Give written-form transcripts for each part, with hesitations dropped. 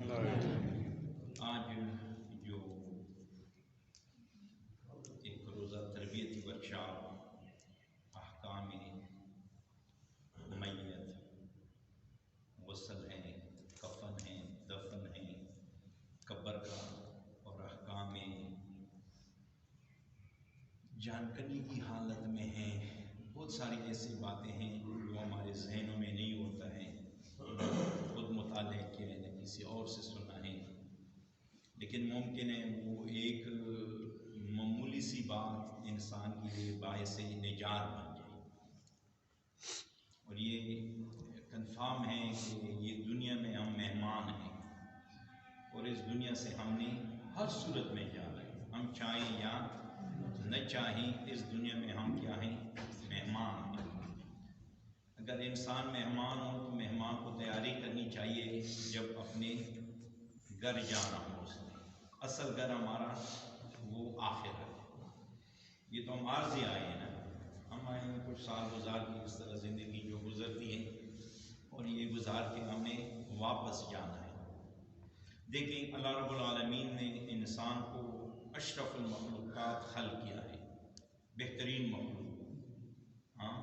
آج جو ایک روزہ تربیتی ورکشاپ احکام میت، غسل ہیں، کفن ہیں، دفن ہیں، قبر کا اور احکام جانکنی کی حالت میں ہیں، بہت ساری ایسی باتیں ہیں جو ہمارے ذہنوں میں نہیں ہوتا ہے، خود مطالعہ کیا ہے نہ کسی اور سے سنا ہے، لیکن ممکن ہے وہ ایک معمولی سی بات انسان کے لیے باعث نجات بن جائے۔ اور یہ کنفرم ہے کہ یہ دنیا میں ہم مہمان ہیں اور اس دنیا سے ہم نے ہر صورت میں جانا ہے، ہم چاہیں یا نہ چاہیں اس دنیا میں ہم کیا ہیں؟ مہمان ہیں۔ اگر انسان مہمان ہو تو مہمان کو تیاری کرنی چاہیے جب اپنے گھر جانا ہو اس نے۔ اصل گھر ہمارا وہ آخرت ہے۔ یہ تو ہم عارضی آئے ہیں نا، ہم آئے ہیں کچھ سال گزار کی اس طرح زندگی جو گزرتی ہے اور یہ گزار کے ہم نے واپس جانا ہے۔ دیکھیں اللہ رب العالمین نے انسان کو اشرف المخلوقات خلق کیا ہے، بہترین مخلوق۔ ہاں،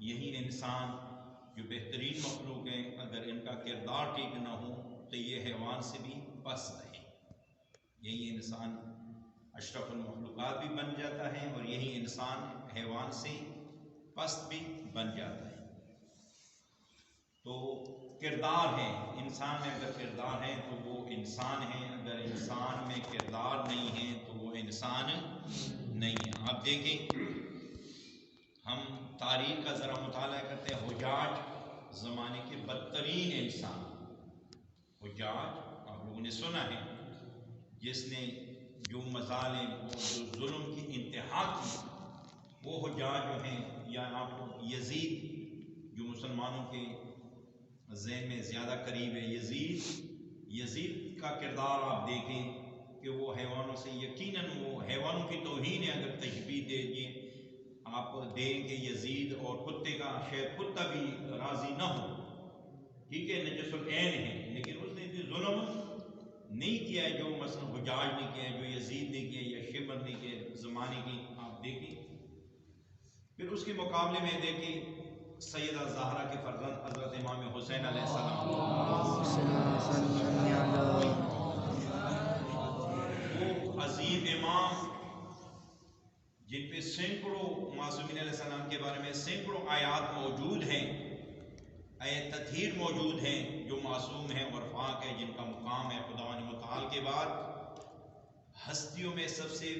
یہی انسان جو بہترین مخلوق ہیں، اگر ان کا کردار ٹھیک نہ ہو تو یہ حیوان سے بھی پست ہے۔ یہی انسان اشرف المخلوقات بھی بن جاتا ہے اور یہی انسان حیوان سے پست بھی بن جاتا ہے۔ تو کردار ہے، انسان میں اگر کردار ہے تو وہ انسان ہے، اگر انسان میں کردار نہیں ہے تو وہ انسان نہیں ہے۔ آپ دیکھیں، ہم تاریخ کا ذرا مطالعہ کرتے ہیں، حجاج زمانے کے بدترین انسان، حجاج آپ لوگوں نے سنا ہے، جس نے جو مظالم اور جو ظلم کی انتہا کی، وہ حجاج جو ہیں، یا آپ کو یزید جو مسلمانوں کے ذہن میں زیادہ قریب ہے، یزید کا کردار آپ دیکھیں کہ وہ حیوانوں سے یقیناً وہ حیوانوں کی توہین ہے۔ اگر تشبیہ دے دیں آپ دیں کہ یزید اور کتے کا، شاید کتا بھی راضی نہ ہو، ٹھیک ہے، نجس العین ہے، لیکن اس نے جو ظلم نہیں کیا ہے جو مثلا حجاج نے کیا ہے، جو یزید نے کیا یا شبر نے کیا زمانے کی، آپ دیکھیں۔ پھر اس کے مقابلے میں دیکھیں سیدہ زہرا کے فرزند حضرت امام حسین علیہ السلام، وہ عظیم امام جن پہ سینکڑوں معصومین علیہ السلام کے بارے میں سینکڑوں آیات موجود ہیں، آیت تطہیر موجود ہیں، جو معصوم ہیں اور پاک ہیں، جن کا مقام ہے خداوند متعال کے بعد ہستیوں میں سب سے،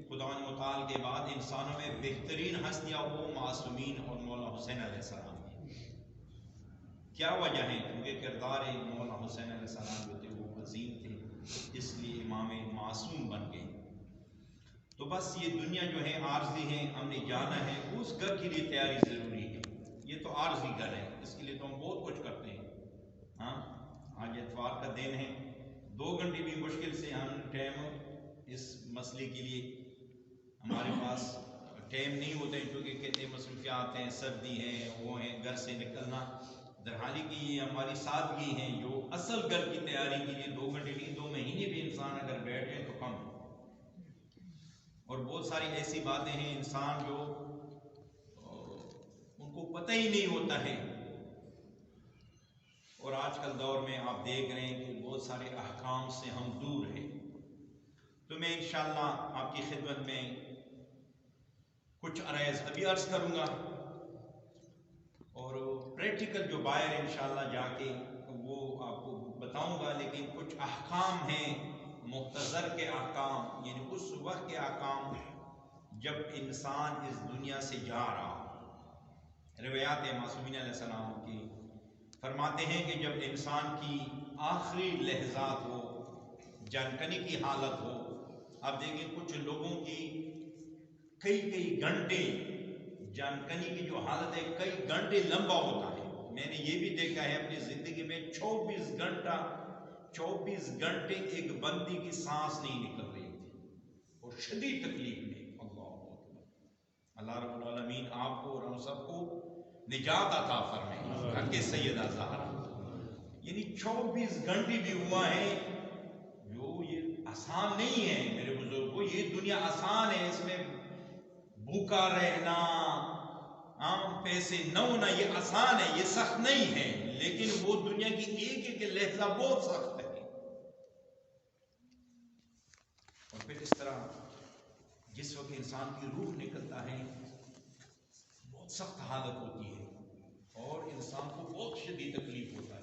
خداوند متعال کے بعد انسانوں میں بہترین ہستیاں وہ معصومین اور مولا حسین علیہ السلام ہیں۔ کیا وجہ ہے؟ کیونکہ کردار مولا حسین علیہ السلام جو تھے وہ عظیم تھے، اس لیے امام معصوم بن گئے۔ تو بس یہ دنیا جو ہے عارضی ہے، ہم نے جانا ہے، اس گھر کے لیے تیاری ضروری ہے۔ یہ تو عارضی گھر ہے، اس کے لیے تو ہم بہت کچھ کرتے ہیں۔ ہاں، آج اتوار کا دن ہے، 2 گھنٹے بھی مشکل سے ہم ٹائم اس مسئلے کے لیے ہمارے پاس ٹائم نہیں ہوتا ہے، کیونکہ کتنے مصروفیات ہیں، سردی ہے، وہ ہیں، گھر سے نکلنا، درحالی کی یہ ہماری سادگی ہے جو اصل گھر کی تیاری کے لیے 2 گھنٹے نہیں 2 مہینے بھی انسان اگر بیٹھے تو کم ہے۔ اور بہت ساری ایسی باتیں ہیں انسان جو ان کو پتہ ہی نہیں ہوتا ہے، اور آج کل دور میں آپ دیکھ رہے ہیں کہ بہت سارے احکام سے ہم دور ہیں۔ تو میں انشاءاللہ آپ کی خدمت میں کچھ عرائض ابھی عرض کروں گا، اور پریکٹیکل جو باہر انشاءاللہ جا کے وہ آپ کو بتاؤں گا، لیکن کچھ احکام ہیں مختصر کے احکام، یعنی اس وقت کے احکام جب انسان اس دنیا سے جا رہا ہو۔ روایات معصومین علیہ السلام کی فرماتے ہیں کہ جب انسان کی آخری لحظات ہو، جانکنی کی حالت ہو، آپ دیکھیں کچھ لوگوں کی کئی گھنٹے جانکنی کی جو حالت ہے، کئی گھنٹے لمبا ہوتا ہے۔ میں نے یہ بھی دیکھا ہے اپنی زندگی میں 24 گھنٹے ایک بندی کی سانس نہیں نکل رہی تھی اور شدید تکلیف میں۔ اللہ رب العالمین آپ کو اور ہم سب کو نجات عطا فرمائے، حق سیدہ زہرا۔ یعنی 24 گھنٹے بھی ہوا ہے، جو یہ آسان نہیں ہے میرے بزرگوں، یہ دنیا آسان ہے، اس میں بھوکا رہنا، عام پیسے نہ ہونا یہ آسان ہے، یہ سخت نہیں ہے، لیکن وہ دنیا کی ایک ایک لہجہ بہت سخت ہے۔ اور پھر اس طرح جس وقت انسان کی روح نکلتا ہے بہت سخت حالت ہوتی ہے اور انسان کو بہت شدید تکلیف ہوتا ہے،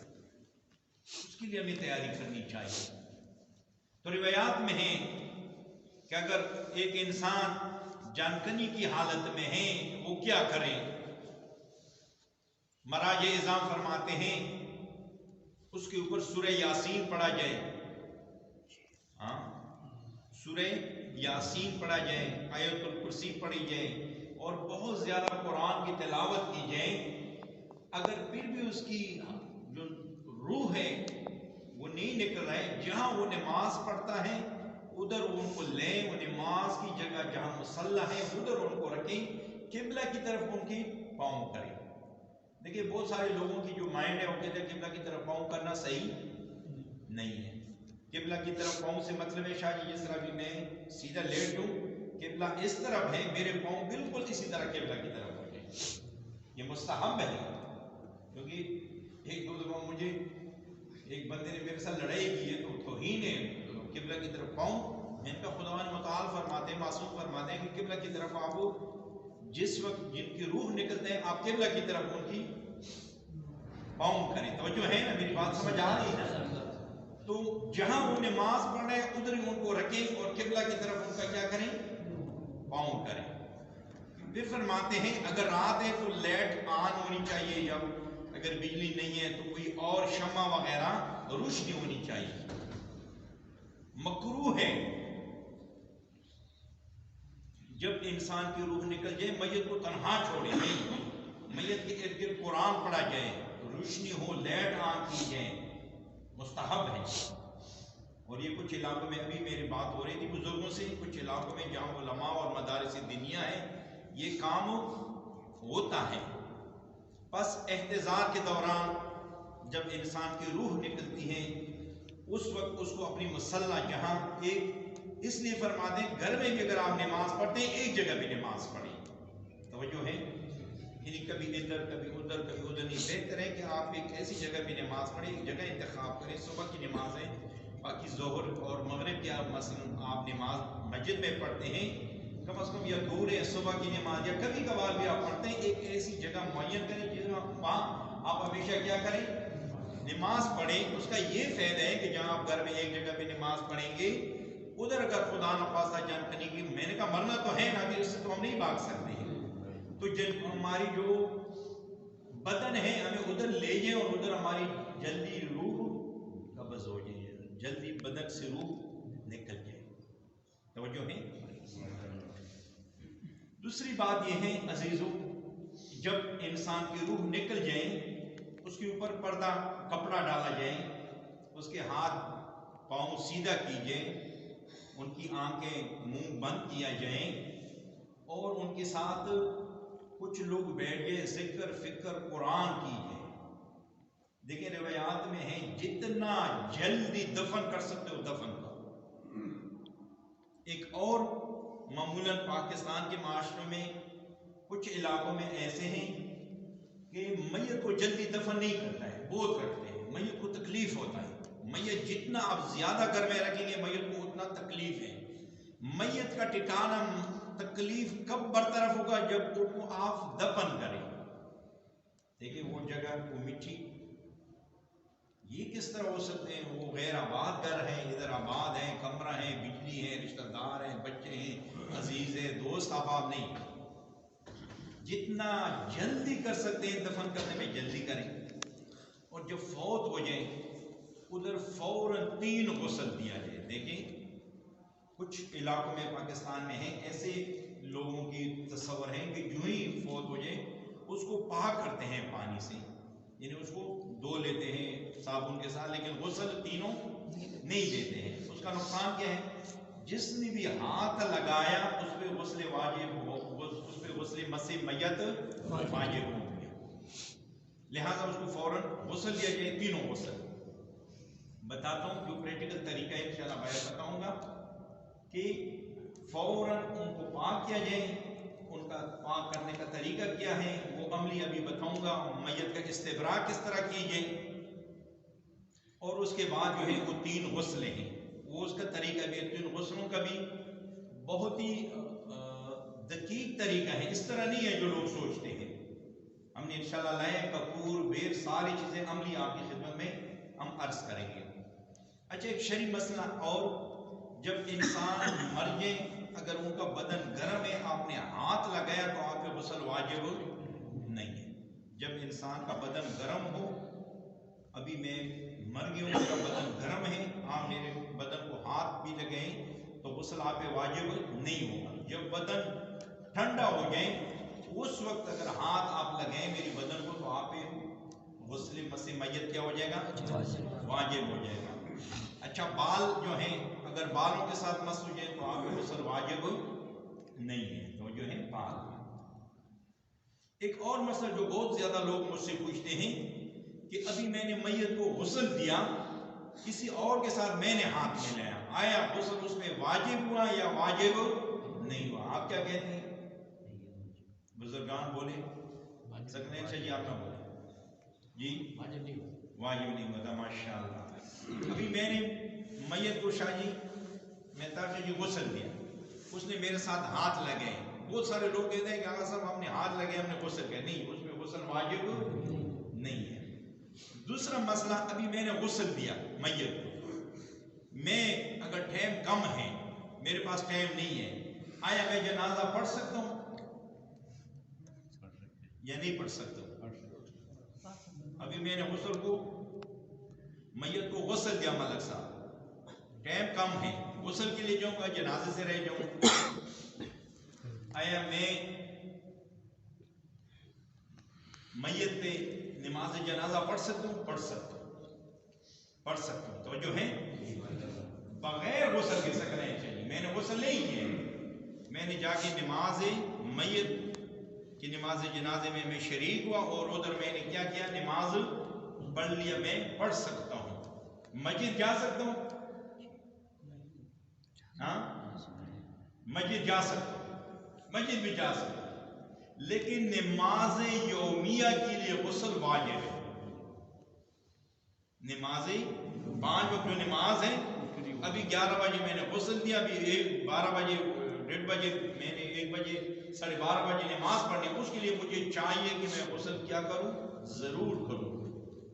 اس کے لیے ہمیں تیاری کرنی چاہیے۔ تو روایات میں ہے کہ اگر ایک انسان جان کنی کی حالت میں ہے وہ کیا کرے؟ مراج اعظام فرماتے ہیں اس کے اوپر سورہ یاسین پڑھا جائے، سورہ یاسین پڑھا جائے، آیت الکرسی پڑھی جائے اور بہت زیادہ قرآن کی تلاوت کی جائے۔ اگر پھر بھی اس کی جو روح ہے وہ نہیں نکل رہا ہے، جہاں وہ نماز پڑھتا ہے ادھر ان کو لیں، وہ نماز کی جگہ جہاں مصلی ہے ادھر ان کو رکھیں، قبلہ کی طرف ان کی پاؤں کریں۔ دیکھیے بہت سارے لوگوں کی جو مائنڈ ہے وہ کہتے ہیں قبلہ کی طرف پاؤں کرنا صحیح نہیں ہے۔ قبلہ کی طرف پاؤں سے مطلب ہے شاہ جی جس طرح بھی میں سیدھا لیٹ ہوں، قبلہ اس طرف ہے، میرے پاؤں بالکل اسی طرح قبلہ کی طرف ہو جائیں، یہ مستحب ہے۔ کیونکہ ایک دو دفعہ مجھے ایک بندے نے میرے ساتھ لڑائی کی ہے تو توہین ہے قبلہ کی طرف پاؤں، میں نے کہا خداوند متعال فرماتے ہیں، معصوم فرماتے ہیں کہ قبلہ کی طرف آپ جس وقت جن کی روح نکلتے ہیں آپ قبلہ کی طرف ان کی پاؤں کریں۔ توجہ ہے نا، میری بات سمجھ آ رہی ہے نا؟ تو جہاں وہ نماز پڑھ رہے ہیں ادھر ہی ان کو رکھیں اور قبلہ کی طرف ان کا کیا کریں؟ پاؤں کریں۔ پھر فرماتے ہیں اگر رات ہے تو لائٹ آن ہونی چاہیے، یا اگر بجلی نہیں ہے تو کوئی اور شمع وغیرہ روشنی ہونی چاہیے۔ مکروہ ہے جب انسان کی روح نکل جائے میت کو تنہا چھوڑے نہیں، میت کے ارد گرد قرآن پڑھا جائے، روشنی ہو، لائٹ آن کی جائے، مستحب ہے۔ اور یہ کچھ علاقوں میں ابھی میری بات ہو رہی تھی بزرگوں سے، کچھ علاقوں میں جہاں علماء اور مدارس دینیا ہے یہ کام ہوتا ہے۔ پس احتضار کے دوران جب انسان کی روح نکلتی ہے اس وقت اس کو اپنی مصلی جہاں ایک، اس لیے فرماتے ہیں گھر میں بھی اگر آپ نماز پڑھتے ہیں ایک جگہ بھی نماز پڑھیں، توجہ ہے، یعنی کبھی ادھر کبھی ادھر کبھی ادھر نہیں، بہتر ہے کہ آپ ایک ایسی جگہ بھی نماز پڑھیں، ایک جگہ انتخاب کریں۔ صبح کی نمازیں باقی ظہر اور مغرب کی آپ مثلا آپ نماز مسجد میں پڑھتے ہیں، کم از کم یا دور ہے صبح کی نماز یا کبھی کبھار بھی آپ پڑھتے ہیں، ایک ایسی جگہ معین کریں جس میں آپ ہمیشہ کیا کریں؟ نماز پڑھیں۔ اس کا یہ فائدہ ہے کہ جہاں آپ گھر میں ایک جگہ پہ نماز پڑھیں گے ادھر اگر خدا نخواستہ جان کنی کی، میں نے کہا مرنا تو ہے نا، کہ اس سے تو ہم نہیں بھاگ سکتے ہیں، تو ہماری جو بدن ہے ہمیں ادھر لے جائیں اور ادھر ہماری جلدی روح قبض ہو جائے، جلدی بدن سے روح نکل جائے، توجہ ہے۔ دوسری بات یہ ہے عزیزو، جب انسان کی روح نکل جائے اس کے اوپر پردہ کپڑا ڈالا جائے، اس کے ہاتھ پاؤں سیدھا کیجئے، ان کی آنکھیں منہ بند کیا جائیں اور ان کے ساتھ کچھ لوگ بیٹھ گئے، ذکر فکر قرآن کی جائے۔ دیکھیں روایات میں ہے جتنا جلدی دفن کر سکتے ہو دفن کرو۔ ایک اور معمولاً پاکستان کے معاشرے میں کچھ علاقوں میں ایسے ہیں کہ میت کو جلدی دفن نہیں کرتا ہے، بہت رکھتے ہیں، میت کو تکلیف ہوتا ہے، میت جتنا آپ زیادہ گھر میں رکھیں گے میت کو اتنا تکلیف ہے۔ میت کا ٹھکانہ تکلیف کب برطرف ہوگا؟ جب اس کو آپ دفن کریں۔ دیکھیں وہ جگہ وہ مٹی، یہ کس طرح ہو سکتے ہیں؟ وہ غیر آباد گھر ہیں، ادھر آباد ہیں، کمرہ ہیں، بجلی ہے، رشتہ دار ہیں، بچے ہیں، عزیز ہیں، دوست احباب نہیں۔ جتنا جلدی کر سکتے ہیں دفن کرنے میں جلدی کریں، اور جب فوت ہو جائیں ادھر فوراً 3 غسل دیا جائے۔ دیکھیں کچھ علاقوں میں پاکستان میں ہیں ایسے لوگوں کی تصور ہے کہ جو ہی فوت ہو جائے اس کو پاک کرتے ہیں پانی سے، یعنی اس کو دھو لیتے ہیں صابن کے ساتھ، لیکن غسل تینوں نہیں دیتے ہیں۔ اس کا نقصان کیا ہے؟ جس نے بھی ہاتھ لگایا اس پہ غسل واجب ہو، اس پہ غسل مسح میت واجب ہو گیا، لہذا اس کو فوراً غسل دیا جائے، تینوں غسل۔ بتاتا ہوں جو پریکٹیکل طریقہ ہے انشاءاللہ بیان بتاؤں گا کہ فوراً ان کو پاک کیا جائے. ان کا پاک کرنے کا طریقہ کیا ہے وہ عملی ابھی بتاؤں گا. میت کا استبراء کس طرح کی جائے اور اس کے بعد جو ہے وہ 3 غسلیں ہیں وہ اس کا طریقہ بھی 3 غسلوں کا بھی بہت ہی دقیق طریقہ ہے. اس طرح نہیں ہے جو لوگ سوچتے ہیں. ہم نے انشاءاللہ لائے کپور بیر ساری چیزیں عملی آپ کی خدمت میں ہم عرض کریں گے. اچھا ایک شرعی مسئلہ اور جب انسان مر جائے اگر ان کا بدن گرم ہے آپ نے ہاتھ لگایا تو آپ پہ غسل واجب نہیں ہے. جب انسان کا بدن گرم ہو ابھی میں مر گیا ہوں میرا بدن گرم ہے آپ میرے بدن کو ہاتھ بھی لگائیں تو غسل آپ پہ واجب نہیں ہوگا. جب بدن ٹھنڈا ہو جائے اس وقت اگر ہاتھ آپ لگائیں میری بدن کو تو آپ پہ غسل مس میت کیا ہو جائے گا واجب ہو جائے گا. اچھا بال جو ہیں اگر بالوں کے ساتھ مس ہو جائے تو آپ پہ غسل واجب نہیں ہے. تو جو ہے بال. ایک اور مسئلہ جو بہت زیادہ لوگ مجھ سے پوچھتے ہیں کہ ابھی میں نے میت کو غسل دیا کسی اور کے ساتھ میں نے ہاتھ ملایا آیا غسل اس میں واجب ہوا یا واجب نہیں ہوا. آپ کیا کہتے ہیں بزرگان بولے سکنے اچھا جی آپ نہ بولے جی واجب نہیں ہوتا. ماشاء اللہ. ابھی میں نے میت کو شاہ جی میں تاکہ جی غسل دیا اس نے میرے ساتھ ہاتھ لگائے. بہت سارے لوگ کہتے ہیں کہ آقا صاحب ہم نے ہاتھ لگائے ہم نے غسل کیا. نہیں اس میں غسل واجب نہیں ہے. دوسرا مسئلہ ابھی میں نے غسل دیا میت کو میں اگر ٹائم کم ہے میرے پاس ٹائم نہیں ہے آیا میں جنازہ پڑھ سکتا ہوں یا نہیں پڑھ سکتا ہوں. ابھی میں نے غسل کو میت کو غسل دیا ملک صاحب ٹائم کم ہے غسل کے لیے جاؤں گا جنازے سے رہ جاؤں آیا میں میت پہ نماز جنازہ پڑھ سکتا ہوں پڑھ سکتا ہوں. تو جو ہے بغیر غسل کے سکتے ہیں. چلیے میں نے غسل نہیں کیا میں نے جا کے نماز میت کی نماز جنازے میں شریک ہوا اور ادھر میں نے کیا کیا نماز پڑھ لیا. میں پڑھ سکتا ہوں. مسجد جا سکتا ہوں ہاں مسجد جا سکتا ہوں مسجد بھی جا سکتا ہوں لیکن نماز یومیہ کے لیے غسل واجب ہے. نماز 5 وقت جو نماز ہے ابھی 11 بجے میں نے غسل دیا ابھی 12 بجے 1:30 بجے میں نے 1 بجے 12:30 بجے نماز پڑھنی اس کے لیے مجھے چاہیے کہ میں غسل کیا کروں ضرور کروں.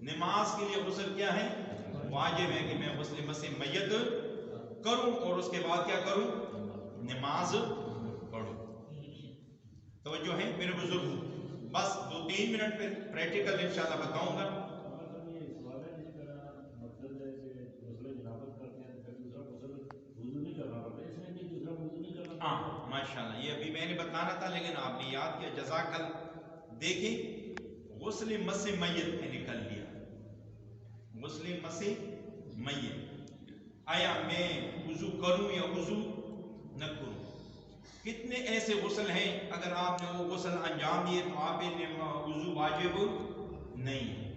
نماز کے لیے غسل کیا ہے واجب ہے کہ میں غسل مس میت کروں اور اس کے بعد کیا کروں نماز پڑھوں. توجہ ہے میرے بزرگ بس 2-3 منٹ پہ پریکٹیکل انشاءاللہ بتاؤں گا. ہاں ماشاءاللہ یہ ابھی میں نے بتانا تھا لیکن آپ نے یاد کیا جزاک اللہ. دیکھیں غسل مس میت میں نکل لیا غسل مس میت آیا میں وضو کروں یا وضو نہ کروں. کتنے ایسے غسل ہیں اگر آپ نے وہ غسل انجام دیے تو آپ وضو واجب نہیں ہے.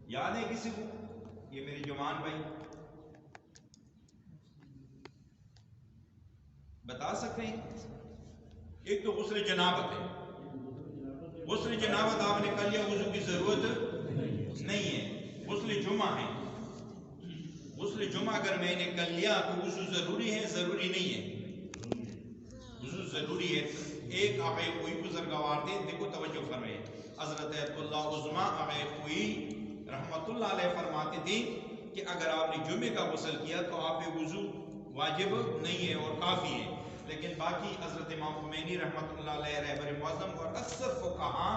یاد ہے کسی کو یہ میرے جوان بھائی بتا سکتے ہیں. ایک تو غسل جنابت ہے غسل جنابت آپ نے کر لیا وضو کی ضرورت نہیں ہے. غسل جمعہ ہے غسل جمعہ اگر میں نے کر لیا تو وضو ضروری ہے ضروری نہیں ہے وضو ضروری ہے. ایک آقا کوئی بزرگوار تھے دیکھو توجہ فرمائے حضرت اللہ عظمہ آقا کوئی رحمت اللہ علیہ فرماتے تھے کہ اگر آپ نے جمعے کا غسل کیا تو آپ پہ وضو واجب نہیں ہے اور کافی ہے. لیکن باقی حضرت امام خمینی رحمت اللہ علیہ رہبر معظم اور اکثر فقہا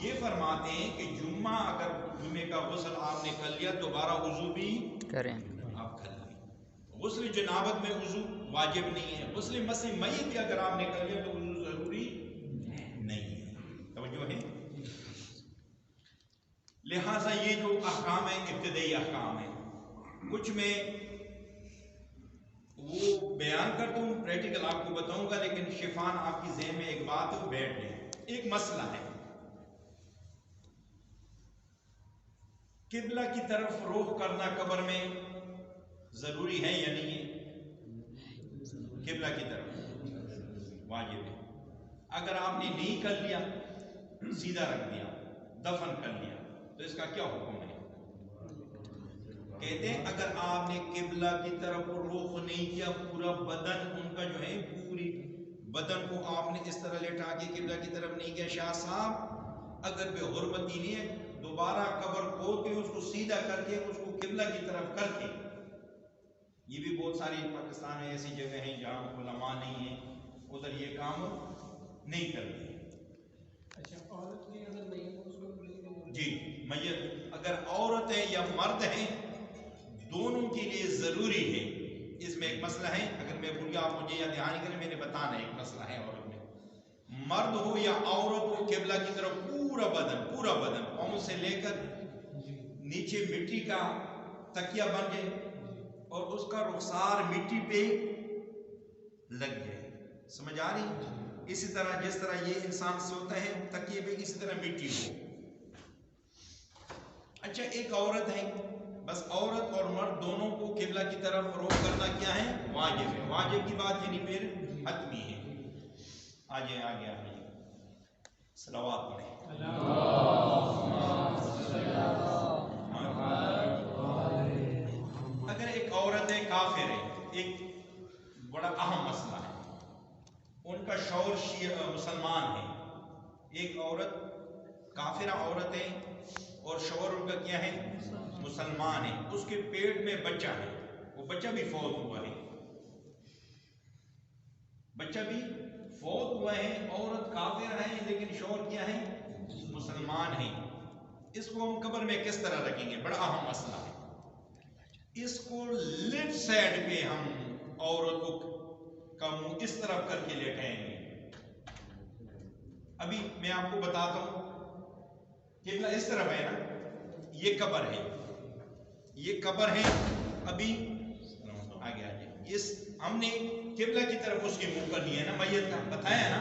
یہ فرماتے ہیں کہ جمعہ اگر جمعے کا غسل آپ نے کر لیا دوبارہ وضو بھی کریں آپ کر لیں. غسل جنابت میں وضو واجب نہیں ہے. غسل مس میت بھی اگر آپ نے کر لیا تو وضو ضروری نہیں ہے. توجہ ہے. لہٰذا یہ جو احکام ہیں ابتدائی احکام ہیں کچھ میں وہ بیان کرتا ہوں پریکٹیکل آپ کو بتاؤں گا لیکن شفان آپ کی ذہن میں ایک بات بیٹھ جائے. ایک مسئلہ ہے قبلہ کی طرف رخ کرنا قبر میں ضروری ہے یا نہیں ہے؟ قبلہ کی طرف واجب ہے۔ اگر آپ نے نہیں کر لیا، سیدھا رکھ دیا، دفن کر لیا، تو اس کا کیا حکم ہے؟ کہتے ہیں اگر آپ نے قبلہ کی طرف رخ نہیں کیا، پورا بدن ان کا جو ہے، پوری بدن کو آپ نے اس طرح لٹا کے قبلہ کی طرف نہیں کیا، شاہ صاحب اگر بے حرمتی نہیں ہے، دوبارہ قبر کھود کے اس کو سیدھا کر کے اس کو قبلہ کی طرف کر کے، یہ بھی بہت ساری پاکستان میں ایسی جگہ ہیں جہاں علماء نہیں ہیں، ادھر یہ کام نہیں کرتے۔ اچھا، عورت بھی اگر میت اس کو جی، میت اگر عورت ہے یا مرد ہیں، دونوں کے لیے ضروری ہے۔ اس میں ایک مسئلہ ہے، اگر میں بھول گیا آپ مجھے یاد دہانی کریں، میں نے بتانا ہے، ایک مسئلہ ہے عورت میں، مرد ہو یا عورت ہو، قبلہ کی طرف پورا بدن پاؤں سے لے کر نیچے مٹی کا تکیہ بن جائے اور اس کا رخسار مٹی پہ لگ جائے، سمجھ آ رہی؟ اسی طرح جس طرح یہ انسان سوتا ہے تکیے پہ، اسی طرح مٹی ہو۔ اچھا، ایک عورت ہے، بس عورت اور مرد دونوں کو قبلہ کی طرف رخ کرنا کیا ہے؟ واجب ہے۔ واجب کی بات یعنی پھر حتمی ہے۔ آگے صلوات پڑھیں۔ اگر ایک عورت ہے، کافر ہے، ایک بڑا اہم مسئلہ ہے، ان کا شوہر مسلمان ہے، ایک عورت کافرہ عورت ہے اور شوہر ان کا کیا ہے؟ مسلمان ہے، اس کے پیٹ میں بچہ ہے، وہ بچہ بھی فوت ہوا ہے، عورت کافر ہے لیکن شوہر کیا ہے؟ مسلمان ہے۔ اس کو ہم قبر میں کس طرح رکھیں گے؟ بڑا اہم مسئلہ ہے۔ اس کو لیفٹ سائڈ پہ ہم عورت کا منہ اس طرف کر کے لیٹائیں گے۔ ابھی میں آپ کو بتاتا ہوں، قبلہ اس طرف ہے نا، یہ قبر ہے، ابھی آگے ہم نے قبلہ کی طرف اس کے منہ کر لیا ہے نا، میت کا بتایا نا،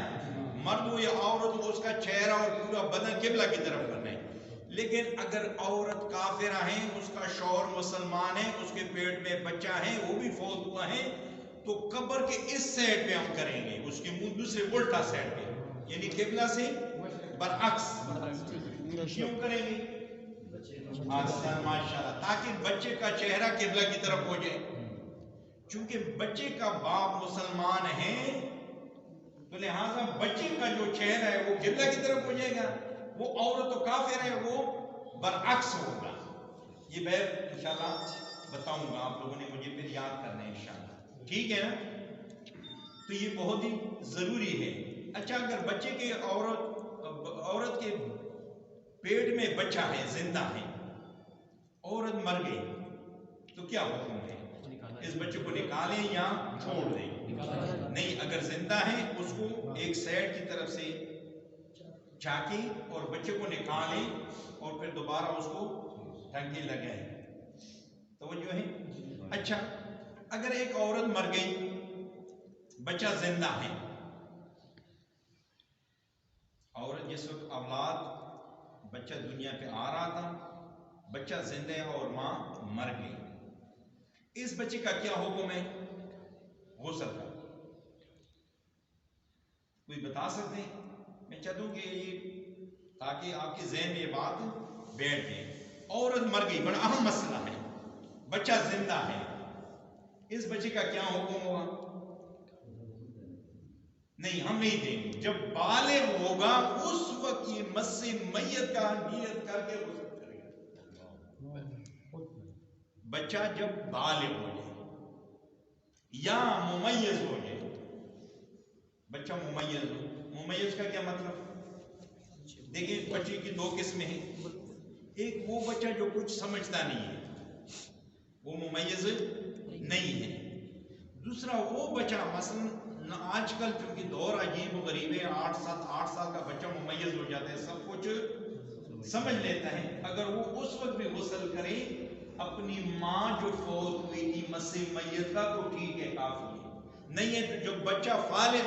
مرد ہو یا عورت ہو، اس کا چہرہ اور پورا بدن قبلہ کی طرف کرنا ہے۔ لیکن اگر عورت کافرہ ہے، اس کا شوہر مسلمان ہے، اس کے پیٹ میں بچہ ہے، وہ بھی فوت ہوا ہے، تو قبر کے اس سائڈ پہ ہم کریں گے، اس کے منہ دوسرے الٹا سائڈ پہ، یعنی قبلہ سے برعکس کیوں کریں گے؟ ماشاءاللہ، تاکہ بچے کا چہرہ قبلہ کی طرف ہو جائے۔ چونکہ بچے کا باپ مسلمان ہے تو لہٰذا بچے کا جو چہرہ ہے وہ قبلہ کی طرف ہو جائے گا، وہ عورت تو کافر ہے، وہ برعکس ہوگا۔ یہ میں انشاءاللہ بتاؤں گا، آپ لوگوں نے مجھے پھر یاد کرنا ہے انشاءاللہ، ٹھیک ہے نا؟ تو یہ بہت ہی ضروری ہے۔ اچھا، اگر بچے کے عورت کے پیٹ میں بچہ ہے، زندہ ہے، عورت مر گئی، تو کیا حکم ہے؟ اس بچے کو نکالیں یا چھوڑ دیں؟ نہیں، اگر زندہ ہے اس کو ایک سائڈ کی طرف سے چاکیں اور بچے کو نکالیں اور پھر دوبارہ اس کو ٹھنگے لگائیں۔ توجہ ہے؟ اچھا، اگر ایک عورت مر گئی، بچہ زندہ ہے، عورت جس وقت اولاد بچہ دنیا پہ آ رہا تھا، بچہ زندہ ہے اور ماں مر گئی، اس بچے کا کیا حکم ہے؟ غسل کا کوئی بتا سکتے ہیں؟ میں چاہتا ہوں کہ یہ تاکہ آپ کے ذہن میں یہ بات بیٹھ جائے۔ عورت مر گئی، بڑا اہم مسئلہ ہے، بچہ زندہ ہے، اس بچے کا کیا حکم ہوگا؟ نہیں، ہم نہیں دیں گے، جب بالغ ہوگا اس وقت یہ مس میت کا نیت کر کے غسل کرے گا۔ بچہ جب بالغ ہو جائے یا ممیز ہو جائے، بچہ ممیز ہو، ممیز کا کیا مطلب؟ دیکھیں، بچے کی دو قسمیں ہیں، ایک وہ بچہ جو کچھ سمجھتا نہیں ہے، وہ ممیز نہیں ہے، دوسرا وہ بچہ، مثلا آج کل چونکہ دور عجیب و غریب ہے، 8 سال کا بچہ ممیز ہو جاتا ہے، سب کچھ سمجھ لیتا ہے، اگر وہ اس وقت بھی غسل کرے اپنی ماں جو فوت ہوئی تھی مس میت کا، تو ٹھیک ہے، کافی ہے۔ نہیں ہے تو جو بچہ بالغ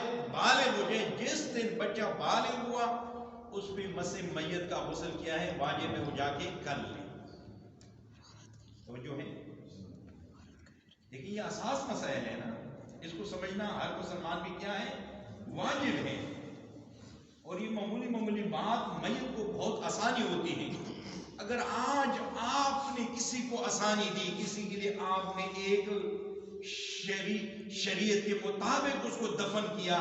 ہو جائے، جس دن بچہ بالغ ہوا اس پہ مس میت کا غسل کیا ہے؟ واجب ہے، وہ جا کے کر لے۔ توجہ ہے؟ لیکن یہ اساس مسائل ہے نا، اس کو سمجھنا ہر مسلمان بھی کیا ہے، واجب ہے. اور یہ معمولی بات میت کو بہت آسانی ہوتی ہے. اگر آج آپ نے کسی کو آسانی دی، کسی کے لیے آپ نے ایک شریعت کے مطابق اس کو دفن کیا،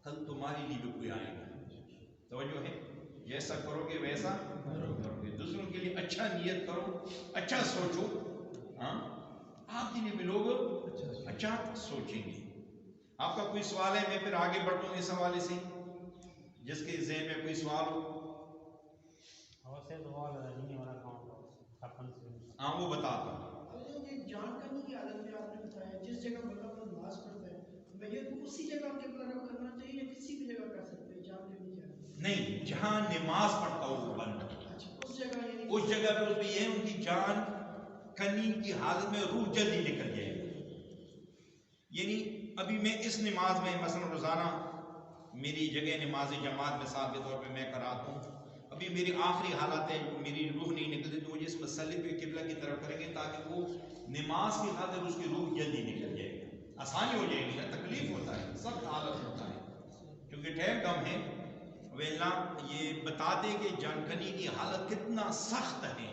کل تمہارے لیے بھی کوئی آئے گا. توجہ ہے، جیسا کرو گے ویسا کرو گے. دوسروں کے لیے اچھا نیت کرو، اچھا سوچو، ہاں آپ کے لیے بھی لوگ اچھا سوچیں گے. آپ کا کوئی سوال ہے؟ میں پھر آگے بڑھتا ہوں اس حوالے سے. جس کے ذہن میں کوئی سوال ہو ہاں وہ بتاتا ہوں. جان کرنے کی حالت میں آپ نے بتایا جس جگہ بندہ اپنا نماز پڑھتا ہے، میت کو اسی جگہ قبلہ رخ کرنا چاہیے یا کسی بھی جگہ کر سکتے ہیں جان کرنے کی حالت میں؟ نہیں، جہاں نماز پڑھتا ہو وہ بندہ، اس جگہ اس جگہ پہ اس میں یہ ان کی جان کنی کی حالت میں روح جلدی نکل جائے گی. یعنی ابھی میں اس نماز میں مثلا روزانہ میری جگہ نماز جماعت مثال کے طور پہ میں کراتا ہوں، ابھی میری آخری حالت ہے، میری روح نہیں نکلتی، تو مجھے اس مسئلے پہ قبلہ کی طرف کریں گے تاکہ وہ نماز کی خاطر اس کی روح جلدی نکل جائے گی. آسانی ہو جائے گی. تکلیف ہوتا ہے، سخت حالت ہوتا ہے کیونکہ ٹائم کم ہے. اللہ یہ بتاتے کہ جانکنی کی حالت کتنا سخت ہے.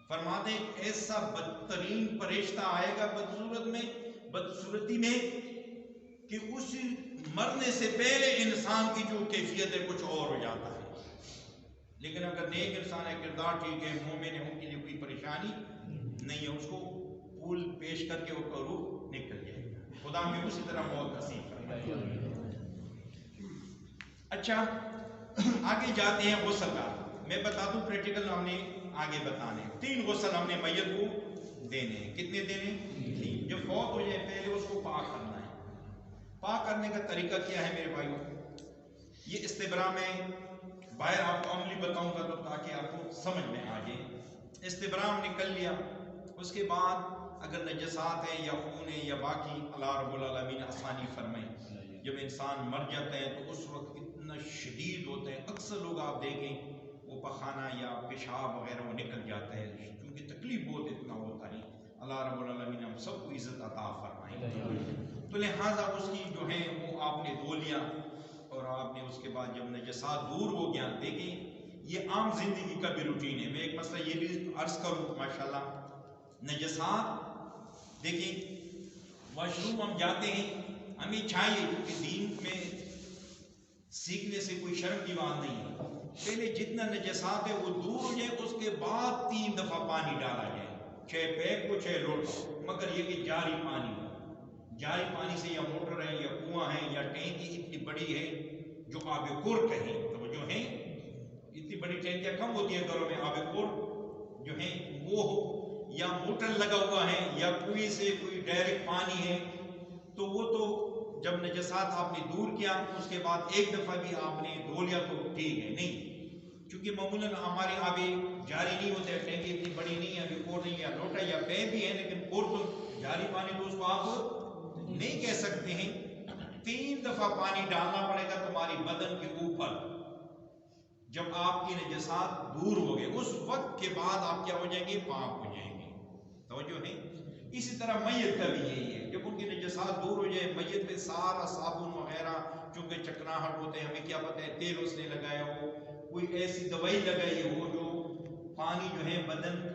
فرماتے ایسا بدترین فرشتہ آئے گا بدصورتی میں کہ اس مرنے سے پہلے انسان کی جو کیفیت ہے کچھ اور ہو جاتا ہے. لیکن اگر نیک انسان ہے، کردار ٹھیک ہے، مومن ہے، ان کے لیے کوئی پریشانی نہیں ہے، اس کو پھول پیش کر کے وہ روح نکل جائے گا. خدا میں اسی طرح موت نصیب فرمائے. اچھا آگے جاتے ہیں غسل کا. میں بتا دوں پریکٹیکل ہم نے آگے بتانے 3 غسل ہم نے میت کو دینے ہیں. کتنے دینے؟ 3. جب فوت ہو جائے پہلے اس کو پاک کرنا ہے. پاک کرنے کا طریقہ کیا ہے میرے بھائیوں؟ یہ استبراء میں باہر آپ کو عملی بتاؤں گا تو تاکہ آپ کو سمجھ میں آ جائے. استبراء ہم نے کر لیا، اس کے بعد اگر نجسات ہیں یا خون ہے یا باقی اللہ رب العالمین آسانی فرمائے. جب انسان مر جاتا ہے تو اس وقت اتنا شدید ہوتا ہے، اکثر لوگ آپ دیکھیں وہ پخانہ یا پیشاب وغیرہ وہ نکل جاتا ہے کیونکہ تکلیف بہت اتنا ہوتا ہے. اللہ رب العالمین ہم سب کو عزت عطا فرمائے. تو لہٰذا اس کی جو ہے وہ آپ نے دھو لیا اور آپ نے اس کے بعد جب نجسات دور ہو گیا. دیکھیں یہ عام زندگی کا بھی روٹین ہے. میں ایک مسئلہ یہ بھی عرض کروں ماشاءاللہ، نجسات دیکھیں واش روم ہم جاتے ہیں، ہمیں چاہیے کیونکہ دین میں سیکھنے سے کوئی شرم کی بات نہیں ہے، پہلے جتنا نجسات ہے وہ دور ہو جائے، اس کے بعد 3 دفعہ پانی ڈالا جائے، چاہے پیپ کو چاہے لوٹا، مگر یہ کہ جاری پانی ہو. جاری پانی سے یا موٹر ہے یا کنواں ہے یا ٹینکی اتنی بڑی ہے جو آب کور کہیں، توجہ ہے، اتنی بڑی ٹینکیاں کم ہوتی ہیں گھروں میں، آب کور جو ہے وہ ہو، یا موٹر لگا ہوا ہے یا کنویں سے کوئی ڈائریکٹ پانی ہے، تو وہ تو جب نجسات آپ نے دور کیا اس کے بعد ایک دفعہ بھی آپ نے دھو لیا تو ٹھیک ہے. نہیں، چونکہ معمولاً ہمارے آبیں جاری نہیں ہوتے، ٹینکی اتنی بڑی نہیں ہے، ابھی کور نہیں، یا لوٹا یا پیپ بھی ہے لیکن کور تو جاری پانی تو اس کو آپ نہیں کہہ سکتے ہیں. 3 دفعہ پانی ڈالنا پڑے گا تمہاری بدن کے اوپر جب آپ کی نجسات دور ہو گئے. اس وقت کے بعد آپ کیا ہو جائیں گے؟ پاک ہو جائیں گے. توجہ ہے. اسی طرح میت کا بھی یہی ہے، جب ان کی نجسات دور ہو جائے میت پہ سارا صابن وغیرہ، چونکہ چکناہٹ ہوتے ہیں، ہمیں کیا پتہ ہے تیل اس نے لگایا ہو، کوئی ایسی دوائی لگائی ہو جو پانی جو ہے بدن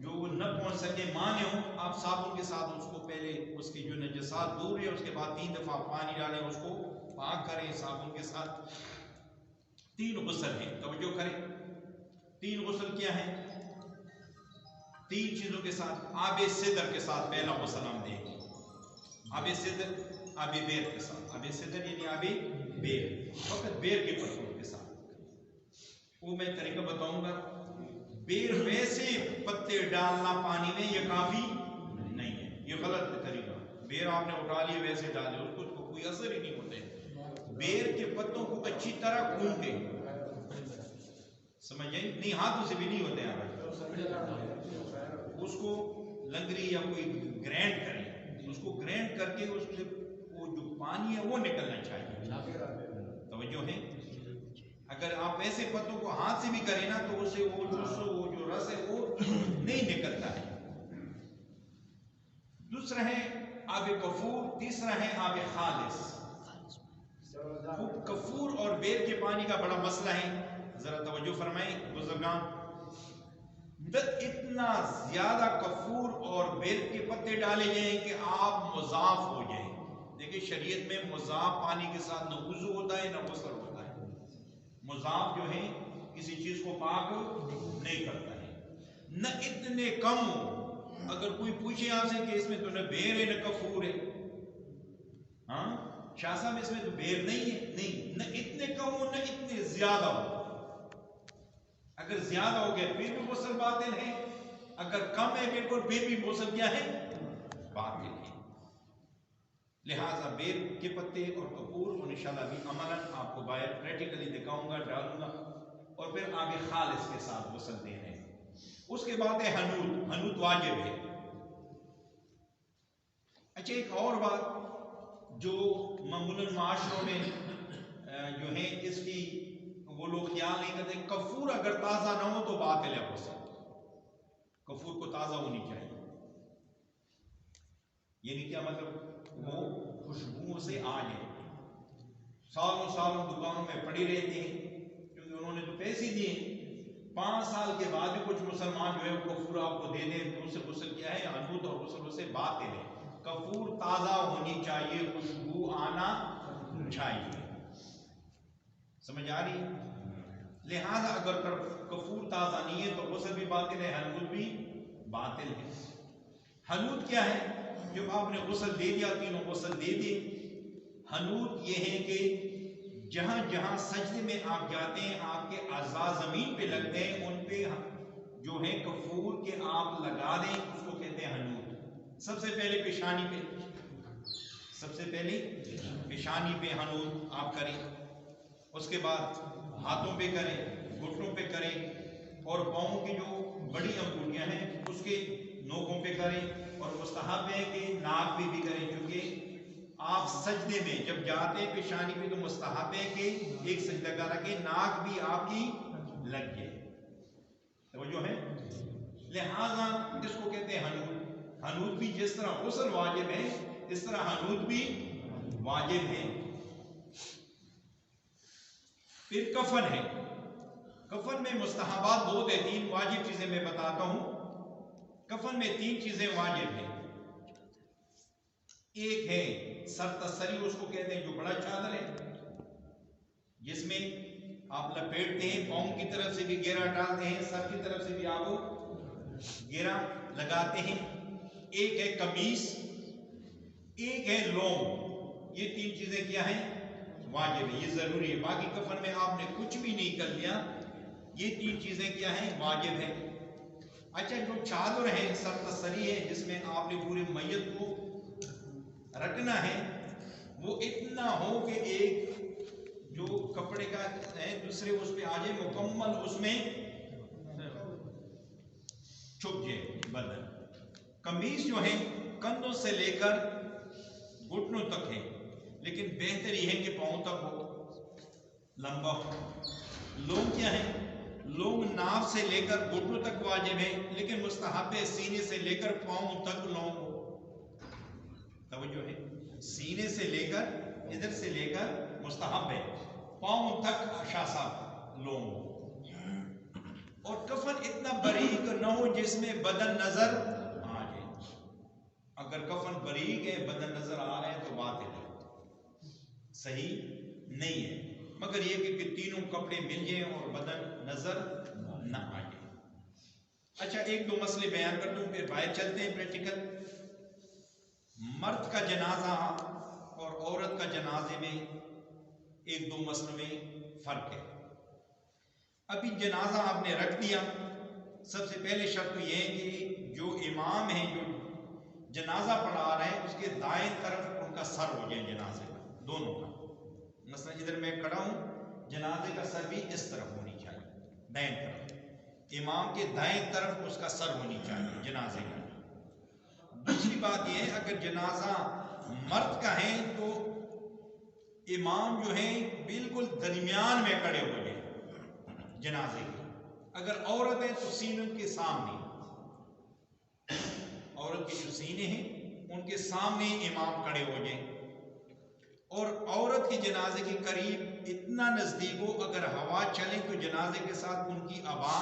جو نہ پہنچ سکے مانے ہوں، آپ صابن کے ساتھ اس کو پہلے اس کی جو نجسات دور ہے اس کے بعد 3 دفعہ پانی ڈالیں، اس کو پاک کریں صابن کے ساتھ. 3 غسل ہیں، توجہ کریں. 3 غسل کیا ہیں؟ 3 چیزوں کے ساتھ. آب سدر کے ساتھ پہلا غسل ہم دیں گے. آب سدر آب بیر کے ساتھ. آب سدر یعنی آب بیر، فقط بیر کے پتوں کے ساتھ. وہ میں طریقہ بتاؤں گا. بیر ویسے پتے ڈالنا پانی میں یہ کافی نہیں ہے، یہ غلط طریقہ. بیر آپ نے اٹھا لیے ویسے ڈالے، اس کو کوئی اثر ہی نہیں ہوتا ہے. بیر کے پتوں کو اچھی طرح کونٹے، سمجھ جائیں، نہیں ہاتھوں سے بھی نہیں ہوتے ہیں، اس کو لنگری یا کوئی گرینڈ کریں، اس کو گرینڈ کر کے اس سے وہ جو پانی ہے وہ نکلنا چاہیے. توجہ ہے. اگر آپ ایسے پتوں کو ہاتھ سے بھی کریں نا تو اس سے وہ جو رس ہے وہ نہیں نکلتا ہے. دوسرا ہے آب کفور، تیسرا ہے آب خالص۔ کفور اور بیر کے پانی کا بڑا مسئلہ ہے، ذرا توجہ فرمائیں بزرگان۔ اتنا زیادہ کفور اور بیر کے پتے ڈالے جائیں کہ آپ مضاف ہو جائیں۔ دیکھیں شریعت میں مضاف پانی کے ساتھ نہ وضو ہوتا ہے نہ غسل ہوتا ہے۔ مضاف جو ہے کسی چیز کو پاک نہیں کرتا ہے۔ نہ اتنے کم ہو، اگر کوئی پوچھے آپ سے کہ اس میں تو نہ بیر ہے نہ کفور ہے، ہاں شاہ صاحب اس میں تو بیر نہیں ہے، نہیں، نہ اتنے کم ہو نہ اتنے زیادہ ہو۔ اگر زیادہ ہو گیا پھر بھی غسل باطل ہے، اگر کم ہے بالکل پھر بھی غسل کیا ہے؟ باطل ہے۔ لہٰذا بیر کے پتے اور کپور اور انشاءاللہ بھی عملاً آپ کو باہر پریکٹیکلی دکھاؤں گا، ڈالوں گا، اور پھر آگے خالص کے ساتھ غسل دینے ہیں۔ اس کے بعد ہے حنوط، حنوط واجب ہے۔ اچھا ایک اور بات جو معمولاً معاشروں میں جو ہے اس کی وہ لوگ خیال نہیں کرتے، کفور اگر تازہ نہ ہو تو باطل ہے غسل۔ کفور کو تازہ ہونی چاہیے، یعنی کیا مطلب؟ وہ خوشبو سے آ جائے۔ سالوں سالوں دکانوں میں پڑی رہتی ہیں کیونکہ انہوں نے تو پیسے دیے، 5 سال کے بعد بھی کچھ مسلمان جو ہے کفور آپ کو دے دیں تو اس سے غسل کیا ہے؟ حنوط اور غسل سے باطل ہے۔ کفور تازہ ہونی چاہیے، خوشبو آنا چاہیے، سمجھ آ رہی ہے؟ لہذا اگر کفور تازہ نہیں ہے تو غسل بھی باطل ہے، حنوط بھی باطل ہے۔ حنوط کیا ہے؟ جب آپ نے غسل دے دیا، تینوں غسل دے دیے، حنوط یہ ہے کہ جہاں جہاں سجدے میں آپ جاتے ہیں آپ کے اعضاء زمین پہ لگتے ہیں، ان پہ جو ہے کفور کے آپ لگا دیں، اس کو کہتے ہیں حنوط۔ سب سے پہلے پیشانی پہ، سب سے پہلے پیشانی پہ حنوط آپ کریں، اس کے بعد ہاتھوں پہ کریں، گھٹنوں پہ کریں، اور پاؤں کی جو بڑی انگوٹھیاں ہیں اس کے نوکوں پہ کریں، اور مستحب ہے کہ ناک پہ بھی کریں، کیونکہ آپ سجدے میں جب جاتے ہیں پیشانی پہ تو مستحب ہے کہ ایک سجدہ کا رکھیں، ناک بھی آپ کی لگ جائے، توجہ ہے؟ لہذا اس کو کہتے ہیں حنوط۔ حنوط بھی جس طرح غسل واجب ہے اس طرح حنوط بھی واجب ہے۔ پھر کفن ہے۔ کفن میں مستحبات بہت ہے، 3 واجب چیزیں میں بتاتا ہوں۔ کفن میں 3 چیزیں واجب ہیں۔ ایک ہے سرتسری، اس کو کہتے ہیں جو بڑا چادر ہے جس میں آپ لپیٹتے ہیں، پاؤں کی طرف سے بھی گھیرا ڈالتے ہیں، سر کی طرف سے بھی آپ گھیرا لگاتے ہیں۔ ایک ہے قمیص، ایک ہے لوم۔ یہ 3 چیزیں کیا ہیں؟ واجب ہے، یہ ضروری ہے۔ باقی کفن میں آپ نے کچھ بھی نہیں کر لیا، یہ 3 چیزیں کیا ہیں؟ واجب ہے۔ اچھا جو چادر ہے سرتسری ہے جس میں آپ نے پورے میت کو رکھنا ہے، وہ اتنا ہو کہ ایک جو کپڑے کا ہے دوسرے اس پہ آ جائے، مکمل اس میں چھپ جائے بدن۔ قمیص جو ہے کندھوں سے لے کر گھٹنوں تک ہے، لیکن بہتر یہ ہے کہ پاؤں تک ہو، لمبا ہو۔ لوم کیا ہے؟ لوم ناف سے لے کر گھٹنوں تک واجب ہے، لیکن مستحب ہے سینے سے لے کر پاؤں تک لوم ہو۔ توجہ ہے؟ سینے سے لے کر ادھر سے لے کر مستحب ہے، پاؤں تک شاہ صاحب لوم ہو۔ اور کفن اتنا باریک نہ ہو جس میں بدن نظر آ جائے۔ اگر کفن باریک ہے بدن نظر آ رہے ہیں تو باطل ہے، صحیح نہیں ہے، مگر یہ کہ تینوں کپڑے مل جائیں اور بدن نظر نہ آ جائے۔ اچھا ایک دو مسئلے بیان کر دوں پھر باہر چلتے ہیں پریکٹیکل۔ مرد کا جنازہ اور عورت کا جنازے میں ایک دو مسئلوں میں فرق ہے۔ ابھی جنازہ آپ نے رکھ دیا، سب سے پہلے شرط یہ ہے کہ جو امام ہیں جو جنازہ پڑھا رہے ہیں اس کے دائیں طرف ان کا سر ہو جائے جنازے کا، دونوں کا۔ مثلا ادھر میں کھڑا ہوں، جنازے کا سر بھی اس طرف ہونی چاہیے، دائیں طرف، امام کے دائیں طرف اس کا سر ہونی چاہیے جنازے کا۔ دوسری بات یہ ہے اگر جنازہ مرد کا ہے تو امام جو ہے بالکل درمیان میں کھڑے ہو جائیں جنازے کے۔ اگر عورت ہے تو سینوں کے سامنے، عورت کے جو سینے ہیں ان کے سامنے امام کھڑے ہو جائیں، اور عورت کے جنازے کے قریب اتنا نزدیک ہو اگر ہوا چلے تو جنازے کے ساتھ ان کی ابا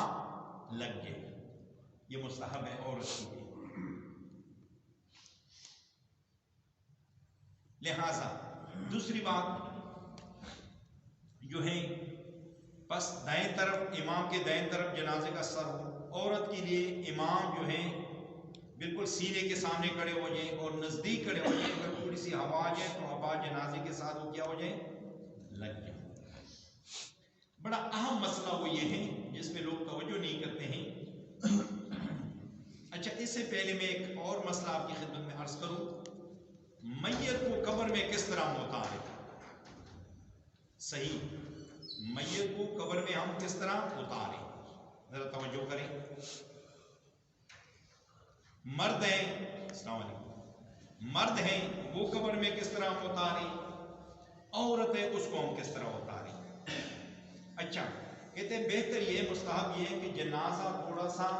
لگ جائے. یہ مستحب ہے عورت کے لیے. لہذا دوسری بات جو ہے، بس دائیں طرف امام کے دائیں طرف جنازے کا سر ہو. عورت کے لیے امام جو ہے بالکل سینے کے سامنے کھڑے ہو جائیں اور نزدیک کھڑے ہو جائیں. اگر تھوڑی سی ہوا آ جائے تو ابا جنازے کے ساتھ وہ کیا ہو جائیں، لگ جائیں. بڑا اہم مسئلہ وہ یہ ہے جس میں لوگ توجہ نہیں کرتے ہیں. اچھا، اس سے پہلے میں ایک اور مسئلہ آپ کی خدمت میں عرض کروں. میت کو قبر میں کس طرح اتارے؟ صحیح، میت کو قبر میں ہم کس طرح اتاریں؟ ذرا توجہ کریں. مرد ہیں، السلام علیکم، مرد ہیں وہ قبر میں کس طرح اتاریں، عورت ہے اس کو ہم کس طرح اتاریں؟ اچھا، کہتے ہیں بہتر یہ مستحب یہ ہے کہ جنازہ تھوڑا سا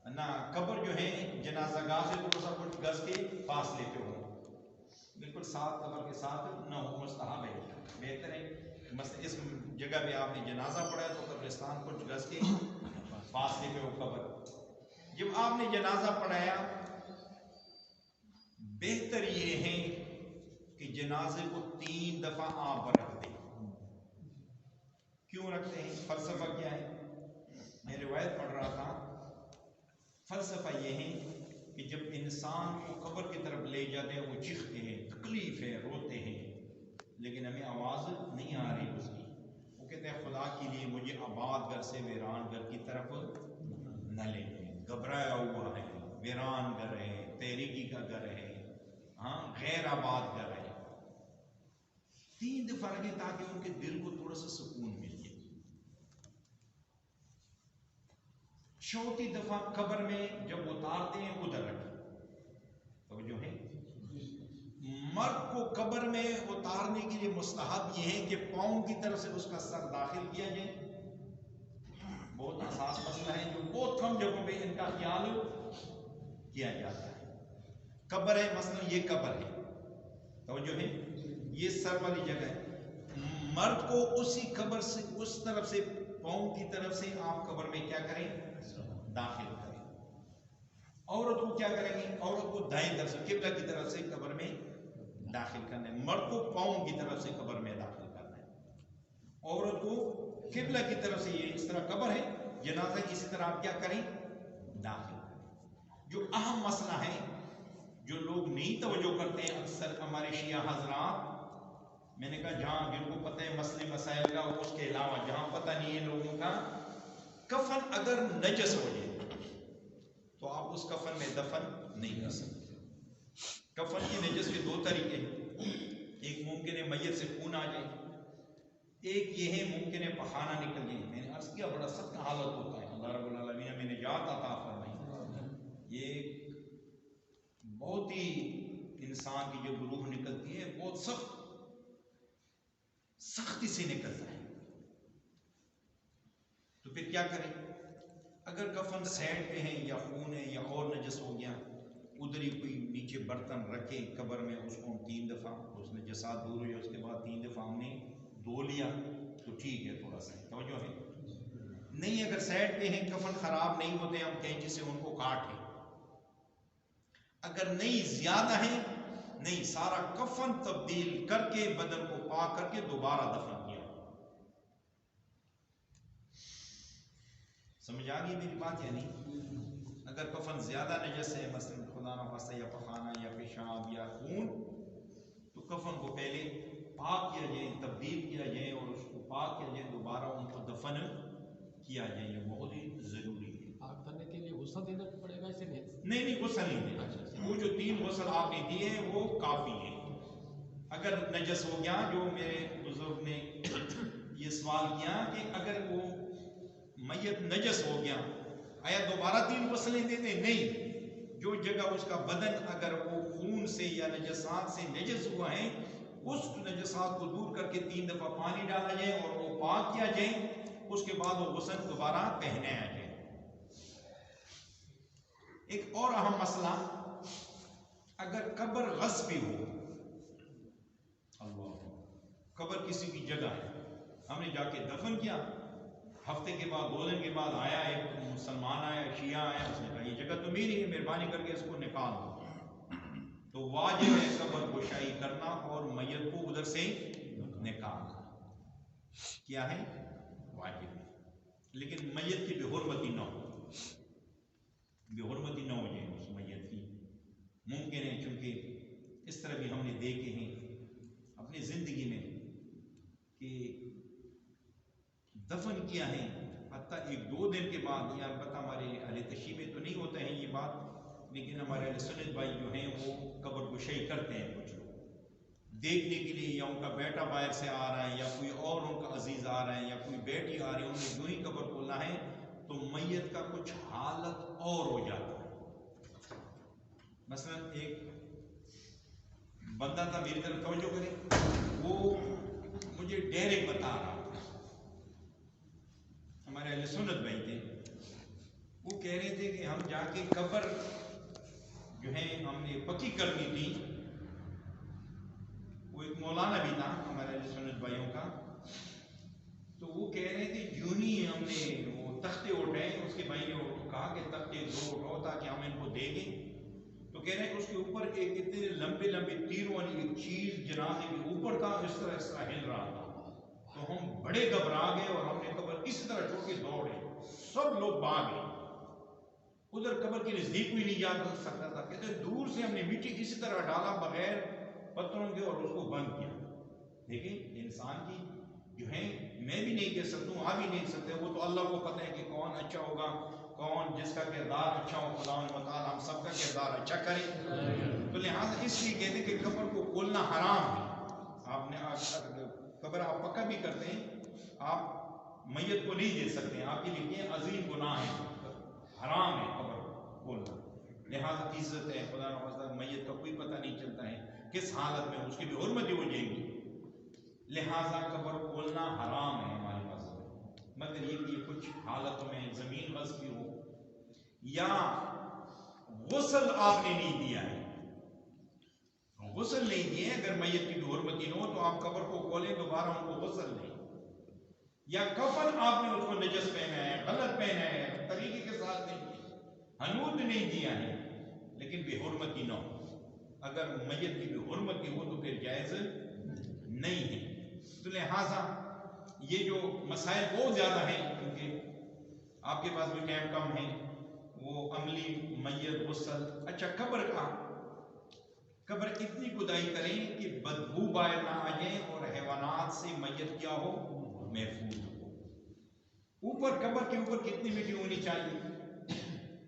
نہ، قبر جو ہے جنازہ گاہ سے تھوڑا سا کچھ گز کے فاصلے پہ ہو، بالکل ساتھ قبر کے ساتھ نہ ہو. مستحب ہے، بہتر ہے. مثلا اس جگہ پہ آپ نے جنازہ پڑھا تو قبرستان کچھ گز کے فاصلے پہ ہو قبر. جب آپ نے جنازہ پڑھایا، بہتر یہ ہے کہ جنازے کو 3 دفعہ آپ رکھ دیں. کیوں رکھتے ہیں؟ فلسفہ کیا ہے؟ میں روایت پڑھ رہا تھا. فلسفہ یہ ہے کہ جب انسان کو قبر کی طرف لے جاتے ہیں وہ چیختے ہیں، تکلیف ہے، روتے ہیں، لیکن ہمیں آواز نہیں آ رہی اس کی. وہ کہتے ہیں خدا کے لیے مجھے آباد گھر سے ویران گھر کی طرف نہ لے جائیں. گھبرایا ہوا ہے، ویران گھر ہے، تحریکی کا گھر ہے، ہاں غیر آباد گھر ہے. 3 دفعہ رکھیں تاکہ ان کے دل کو تھوڑا سا سکون مل جائے. چوتھی دفعہ قبر میں جب اتارتے ہیں ادھر رکھیں. توجہ ہے. مرد کو قبر میں اتارنے کے لیے مستحب یہ ہے کہ پاؤں کی طرف سے اس کا سر داخل کیا جائے. بہت حساس مسئلہ ہے جو بہت کم جگہوں پہ ان کا خیال کیا جاتا ہے. قبر ہے، مثلا یہ قبر ہے، توجہ ہے، یہ سر والی جگہ ہے. مرد کو اسی قبر سے اس طرف سے پاؤں کی طرف سے آپ قبر میں کیا کریں، داخل کریں. عورت کو کیا کریں گے؟ عورت کو دائیں طرف سے قبلہ کی طرف سے قبر میں داخل کرنا ہے. مرد کو پاؤں کی طرف سے قبر میں داخل کرنا ہے. عورت کو قبلہ کی طرف سے، یہ اس طرح قبر ہے، جنازہ اسی طرح آپ کیا کریں، داخل کریں. جو اہم مسئلہ ہے جو لوگ نہیں توجہ کرتے ہیں اکثر ہمارے شیعہ حضرات، میں نے کہا جہاں جن کو پتہ ہے مسئلے مسائل کا، اس کے علاوہ جہاں پتہ نہیں ہے لوگوں کا، کفن اگر نجس ہو جائے تو آپ اس کفن میں دفن نہیں کر سکتے. کفن کی نجس کے 2 طریقے ہیں. ایک ممکن ہے میت سے خون آ جائے، ایک یہ ہے ممکن ہے پخانہ نکل جائے. میں نے عرض کیا بڑا سخت حالت ہوتا ہے، اللہ رب العالمین ہمیں نجات عطا فرمائے. یہ بہت ہی انسان کی جب روح نکلتی ہے بہت سختی سے نکلتا ہے. تو پھر کیا کریں؟ اگر کفن سیڈ پہ ہیں یا خون ہے یا اور نجس ہو گیا، ادھر ہی کوئی نیچے برتن رکھے قبر میں، اس کو ہم 3 دفعہ اس نجسات دور ہوئی، اس کے بعد 3 دفعہ ہم نے دھو لیا تو ٹھیک ہے. تھوڑا سا توجہ ہے. نہیں اگر سیڈ پہ ہیں، کفن خراب نہیں ہوتے، ہم کینچی سے ان کو کاٹ لیں. اگر نہیں زیادہ ہیں، نہیں سارا کفن تبدیل کر کے بدن کو پاک کر کے دوبارہ دفن کیا. سمجھ آ گئی میری بات یا نہیں؟ اگر کفن زیادہ نجس ہے، مثلا خدا نخواستہ یا پخانہ یا پیشاب یا خون، تو کفن کو پہلے پاک کیا جائے، تبدیل کیا جائے اور اس کو پاک کیا جائے، دوبارہ ان کو دفن کیا جائے. یہ بہت ہی ضروری ہے. پاک کرنے کے لیے غسل دینا پڑے گا اسے؟ نہیں غسل نہیں دینا. وہ جو 3 غسل آپ نے دیے ہیں وہ کافی ہیں. اگر نجس ہو گیا، جو میرے بزرگ نے یہ سوال کیا کہ اگر وہ میت نجس ہو گیا آیا دوبارہ 3 غسلیں دیتے؟ نہیں. جو جگہ اس کا بدن اگر وہ خون سے یا نجسات سے نجس ہوا ہے، اس نجسات کو دور کر کے 3 دفعہ پانی ڈالا جائے اور وہ پاک کیا جائے. اس کے بعد وہ غسل دوبارہ پہنایا جائے. ایک اور اہم مسئلہ اگر قبر غصبی ہو، اللہ، قبر کسی کی جگہ ہے، ہم نے جا کے دفن کیا، ہفتے کے بعد 2 دن کے بعد آیا ایک مسلمان آیا، شیعہ آیا، اس نے کہا یہ جگہ تو میری ہے، مہربانی کر کے اس کو نکال دو، تو واجب ہے قبر گشائی کرنا اور میت کو ادھر سے نکالنا، کیا ہے؟ واجب ہے۔ لیکن میت کی بے حرمتی نہ ہو، بے حرمتی نہ ہو جائے اس میت کی، ممکن ہے، چونکہ اس طرح بھی ہم نے دیکھے ہیں اپنی زندگی میں کہ دفن کیا ہے، حتیٰ 1-2 دن کے بعد، یا البتہ ہمارے اہل تشیع میں تو نہیں ہوتا ہے یہ بات، لیکن ہمارے اہل سنت بھائی جو ہیں وہ قبر گشائی کرتے ہیں، کچھ لوگ دیکھنے کے لیے، یا ان کا بیٹا باہر سے آ رہا ہے، یا کوئی اور ان کا عزیز آ رہا ہے، یا کوئی بیٹی آ رہی ہے، انہیں یوں ہی قبر کھولنا ہے تو میت کا کچھ حالت اور ہو جاتا ہے۔ مثلا ایک بندہ تھا، میری طرف توجہ کرے، وہ مجھے ڈائریکٹ بتا رہا تھا، ہمارے اہل سنت بھائی تھے، وہ کہہ رہے تھے کہ ہم جا کے قبر جو ہے ہم نے پکی کرنی تھی، وہ ایک مولانا بھی تھا ہمارے اہل سنت بھائیوں کا، تو وہ کہہ رہے تھے یوں ہی ہم نے وہ تختے اٹھائے، اس کے بھائی نے کہا کہ تختے 2 اٹھاؤ تاکہ ہم ان کو دے گے، تو کہہ رہے ہیں کہ اس کے اوپر ایک اتنے لمبے لمبے تیروں والی ایک چیز جنازے کے اوپر تھا، اس طرح ہل رہا تھا، تو ہم بڑے گھبرا گئے اور ہم نے قبر اسی طرح چھوڑ کے دوڑے، سب لوگ بھاگ گئے، ادھر قبر کے نزدیک بھی نہیں جا سکتا تھا، کہتے ہیں دور سے ہم نے مٹی اسی طرح ڈالا بغیر پتھروں کے اور اس کو بند کیا۔ دیکھیں انسان کی جو ہے، میں بھی نہیں کہہ سکتا ہوں، آپ بھی نہیں سکتے، وہ تو اللہ کو پتہ ہے کہ کون اچھا ہوگا، کون جس کا کردار اچھا ہو، خدا و تعالی ہم سب کا کردار اچھا کرے، تو لہٰذا اس لیے کہتے ہیں کہ قبر کو کھولنا حرام ہے۔ آپ نے قبر آپ پکا بھی کرتے ہیں، آپ میت کو نہیں دے سکتے ہیں، آپ کے لیے یہ عظیم گناہ ہے، حرام ہے قبر کھولنا، لہٰذا عزت ہے، خدا نخواستہ میت کا کوئی پتہ نہیں چلتا ہے کس حالت میں اس کی بھی حرمتی ہو جائے گی، لہٰذا قبر کھولنا حرام ہے ہمارے پاس، مگر یہ کہ کچھ حالتوں میں زمین غصبی ہو یا غسل آپ نے نہیں دیا ہے، غسل نہیں دیے، اگر میت کی بھی حرمتی نہ ہو تو آپ قبر کو کھولیں، دوبارہ ان کو غسل دیں، یا کفن آپ نے اس کو نجس پہنا ہے، غلط پہنا ہے، طریقے کے ساتھ نہیں دیا، حنوط نہیں دیا ہے، لیکن بے حرمتی نہ ہو، اگر میت کی بھی حرمتی ہو تو پھر جائز نہیں ہے، تو لہٰذا یہ جو مسائل بہت زیادہ ہیں، کیونکہ آپ کے پاس بھی ٹائم کم ہے، وہ عملی میت غسل، اچھا قبر اتنی کھدائی کریں کہ بدبو باہر نہ آ جائیں اور حیوانات سے میت کیا ہو، محفوظ ہو۔ اوپر قبر کے اوپر کتنی مٹی ہونی چاہیے؟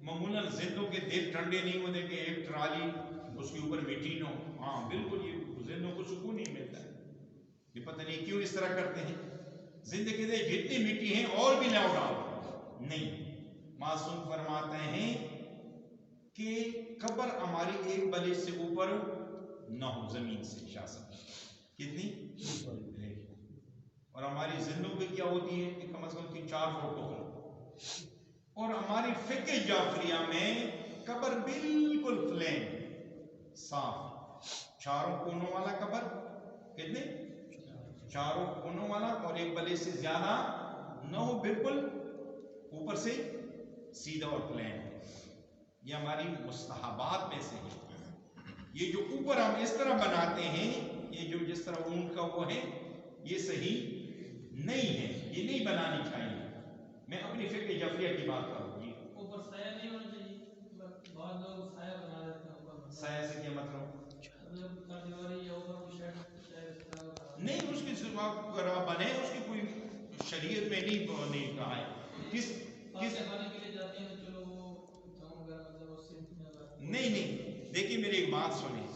معمولاً زندوں کے دل ٹھنڈے نہیں ہوتے کہ ایک ٹرالی اس کے اوپر مٹی نہ ہو، ہاں بالکل، یہ زندوں کو سکون نہیں ملتا ہے، یہ پتہ نہیں کیوں اس طرح کرتے ہیں، زندگی میں جتنی مٹی ہیں اور بھی نہ اڑاؤ، نہیں، معصوم فرماتے ہیں کہ قبر ہماری ایک بلے سے اوپر نہ ہو، زمین سے شاسن کتنی، اور ہماری زندوں پہ کیا ہوتی ہے کہ کم از کم 3-4 فٹ ہو، اور ہماری فقہ جعفریہ میں قبر بالکل پلین صاف، 4 کونوں والا قبر، کتنے 4 کونوں والا، اور ایک بلے سے زیادہ نہ ہو، بالکل اوپر سے سیدھا اور پلین، یہ ہماری مستحبات میں سے ہے۔ یہ جو اوپر ہم اس طرح بناتے ہیں، یہ جو جس طرح اونٹ کا وہ ہے، یہ صحیح نہیں ہے، یہ نہیں بنانی چاہیے، میں اپنی فقہ جعفریہ کی بات کروں گی۔ اوپر سایہ نہیں ہونا چاہیے، بعض لوگ سایہ بنا دیتے ہیں اوپر، سایہ سے کیا مطلب؟ دیواری یا اوپر کوئی شیڈ نہیں، اس کی ذرا بنے، اس کی کوئی شریعت میں نہیں کہا ہے، کس کھانے کے لیے جاتے ہیں، چلو وہ گاؤں وغیرہ مطلب اس سے نہیں، دیکھیے میری ایک بات سنیں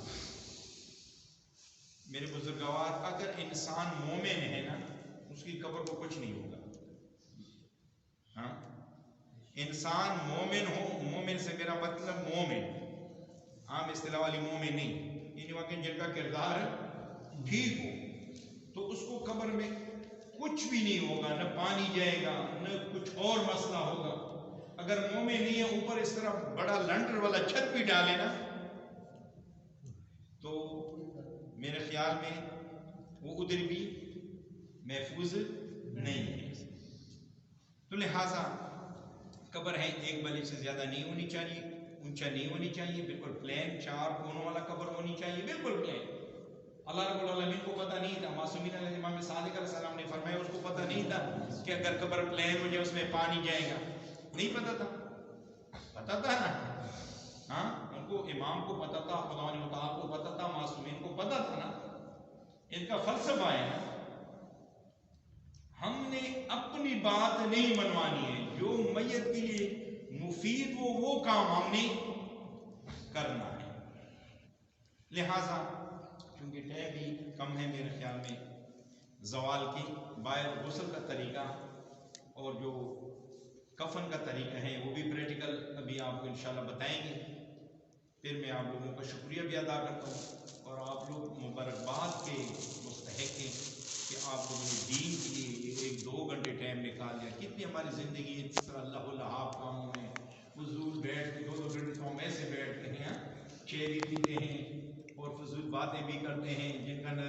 میرے بزرگوار، اگر انسان مومن ہے نا، اس کی قبر کو کچھ نہیں ہوگا، ہاں، انسان مومن ہو، مومن سے میرا مطلب مومن عام اصطلاح والی مومن نہیں، یعنی واقعی جن کا کردار ٹھیک ہو، تو اس کو قبر میں کچھ بھی نہیں ہوگا، نہ پانی جائے گا، نہ کچھ اور مسئلہ ہوگا۔ اگر مومن نہیں ہے، اوپر اس طرح بڑا لنٹر والا چھت بھی ڈالے نا، تو میرے خیال میں وہ ادھر بھی محفوظ نہیں ہے. تو لہٰذا قبر ہے ایک بلے سے زیادہ نہیں ہونی چاہیے، اونچا نہیں ہونی چاہیے، بالکل پلین 4 کونوں والا قبر ہونی چاہیے، بالکل پلین. اللہ رب العالمین کو پتہ نہیں تھا، معصومین علیہ امام صادق علیہ السلام نے فرمایا اس کو پتہ نہیں تھا کہ اگر قبر پلین ہو جائے اس میں پانی جائے گا. نہیں پتہ تھا، پتہ تھا نا. ہاں ان کو امام کو پتہ تھا، خدا متعال کو پتہ تھا، معصومین کو پتہ تھا نا. ان کا فلسفہ ہے نا، ہم نے اپنی بات نہیں منوانی ہے، جو میت کے لیے مفید ہو وہ کام ہم نے کرنا ہے. لہذا کیونکہ ٹائم بھی کم ہے میرے خیال میں، زوال کی باہر غسل کا طریقہ اور جو کفن کا طریقہ ہے وہ بھی پریکٹیکل ابھی آپ کو انشاءاللہ بتائیں گے. پھر میں آپ لوگوں کا شکریہ بھی ادا کرتا ہوں اور آپ لوگ مبارکباد کے مستحق ہیں کہ آپ لوگوں نے دین کے لیے 1-2 گھنٹے ٹائم نکال لیا. کتنی ہماری زندگی ہے جس طرح اللہ لحاظ کاموں میں فضول بیٹھ کے 2 گھنٹے تو ہم ایسے بیٹھتے ہیں، چائے بھی پیتے ہیں اور فضول باتیں بھی کرتے ہیں جن کا نہ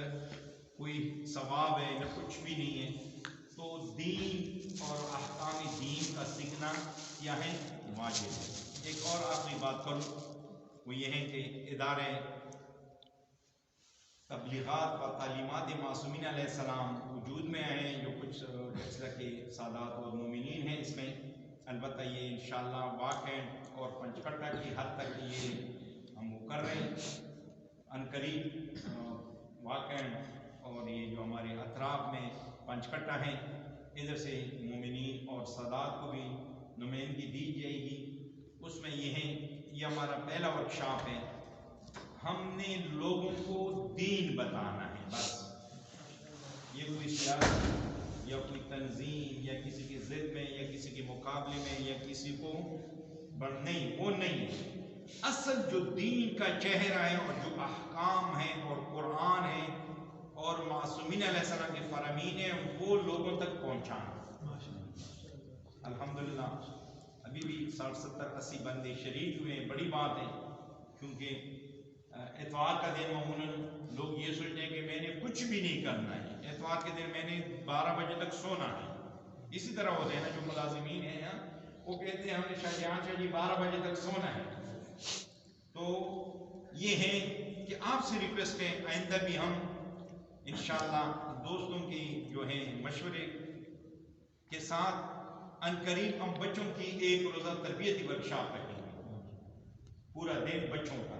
کوئی ثواب ہے نہ کچھ بھی نہیں ہے. تو دین اور احکام دین کا سیکھنا کیا ہے؟ واجب ہے. ایک اور آخری بات کروں وہ یہ ہے کہ ادارے تبلیغات و تعلیمات معصومین علیہ السلام وجود میں آئے ہیں، جو کچھ سلسلہ کے سادات اور مومنین ہیں اس میں. البتہ یہ انشاءاللہ واقع اور پنچکٹا کی حد تک یہ ہم وہ کر رہے ہیں عنقریب واقع. اور یہ جو ہمارے اطراف میں پنچکٹا ہیں ادھر سے مومنین اور سادات کو بھی نمائندگی دی جائے گی. اس میں یہ ہے، یہ ہمارا پہلا ورکشاپ ہے. ہم نے لوگوں کو دین بتانا ہے بس. یہ کوئی سیاست یا کوئی تنظیم یا کسی کی ضد میں یا کسی کے مقابلے میں یا کسی کو نہیں، وہ نہیں ہے. اصل جو دین کا چہرہ ہے اور جو احکام ہیں اور قرآن ہے اور معصومین علیہ السلام کے فرامین ہیں وہ لوگوں تک پہنچانا. الحمدللہ ابھی بھی 60-70-80 بندے شریک ہوئے ہیں. بڑی بات ہے کیونکہ اتوار کا دن معمولاً لوگ یہ سوچتے ہیں کہ میں نے کچھ بھی نہیں کرنا ہے، اتوار کے دن میں نے 12 بجے تک سونا ہے. اسی طرح ہوتے ہیں نا جو ملازمین ہیں وہ کہتے ہیں ہمیں شاہ جی 12 بجے تک سونا ہے. تو یہ ہے کہ آپ سے ریکویسٹ ہے آئندہ بھی ہم انشاءاللہ دوستوں کی جو ہیں مشورے کے ساتھ عنقریب ہم بچوں کی 1 روزہ تربیتی ورکشاپ رکھیں گے، پورا دن بچوں کا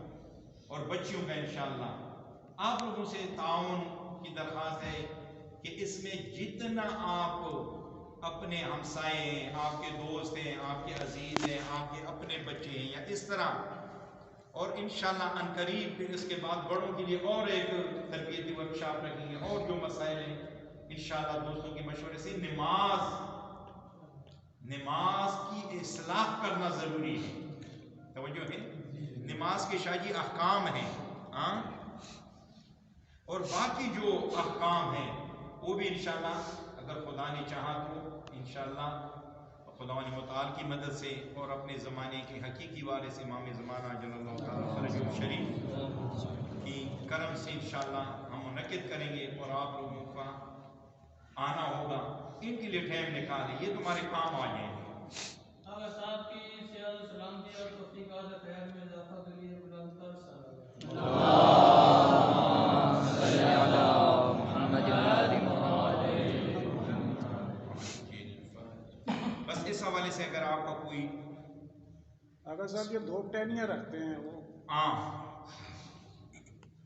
اور بچیوں کا. انشاءاللہ آپ لوگوں سے تعاون کی درخواست ہے کہ اس میں جتنا آپ اپنے ہمسائے ہیں، آپ کے دوست ہیں، آپ کے عزیز ہیں، آپ کے اپنے بچے ہیں یا اس طرح، اور انشاءاللہ عنقریب پھر اس کے بعد بڑوں کے لیے اور ایک تربیتی ورکشاپ رکھیں گے. اور جو مسائل ہیں انشاءاللہ دوستوں کے مشورے سے نماز کی اصلاح کرنا ضروری ہے. توجہ ہے، نماز کے شاہ جی احکام ہیں اور باقی جو احکام ہیں وہ بھی انشاءاللہ اگر خدا نے چاہا تو انشاءاللہ خداوند متعال کی مدد سے اور اپنے زمانے کے حقیقی وارث امام زمانہ جل اللہ تعالیٰ فرجہ شریف کی کرم سے انشاءاللہ ہم منعقد کریں گے اور آپ لوگوں کا آنا ہوگا. ان کے لیے ٹائم نکالیں، یہ تمہارے کام آ جائیں گے. آقا صاحب کی صحت و سلامتی اور توفیقات خیر میں اضافہ کے لیے بلند تر بس اس حوالے سے اگر آپ کا کوئی اگر صاحب یہ 2 ٹہنیاں رکھتے ہیں وہ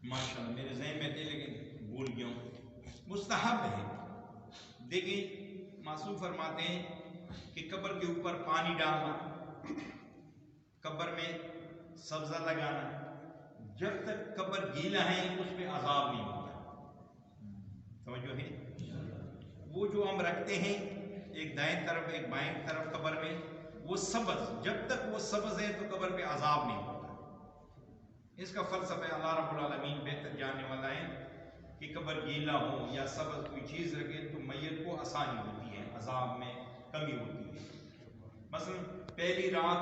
ماشاءاللہ میرے ذہن میں تھے لیکن بھول گیا ہوں. مستحب ہے. دیکھیں معصوم فرماتے ہیں کہ قبر کے اوپر پانی ڈالنا، قبر میں سبزہ لگانا، جب تک قبر گیلا ہے اس پہ عذاب نہیں ہوتا. توجہ ہے، وہ جو ہم رکھتے ہیں ایک دائیں طرف ایک بائیں طرف قبر میں، وہ سبز، جب تک وہ سبز ہے تو قبر پہ عذاب نہیں ہوتا. اس کا فلسفہ اللہ رب العالمین بہتر جاننے والا ہے کہ قبر گیلا ہو یا سبز کوئی چیز رکھے تو میت کو آسانی ہوتی ہے، عذاب میں کمی ہوتی ہے. مثلا پہلی رات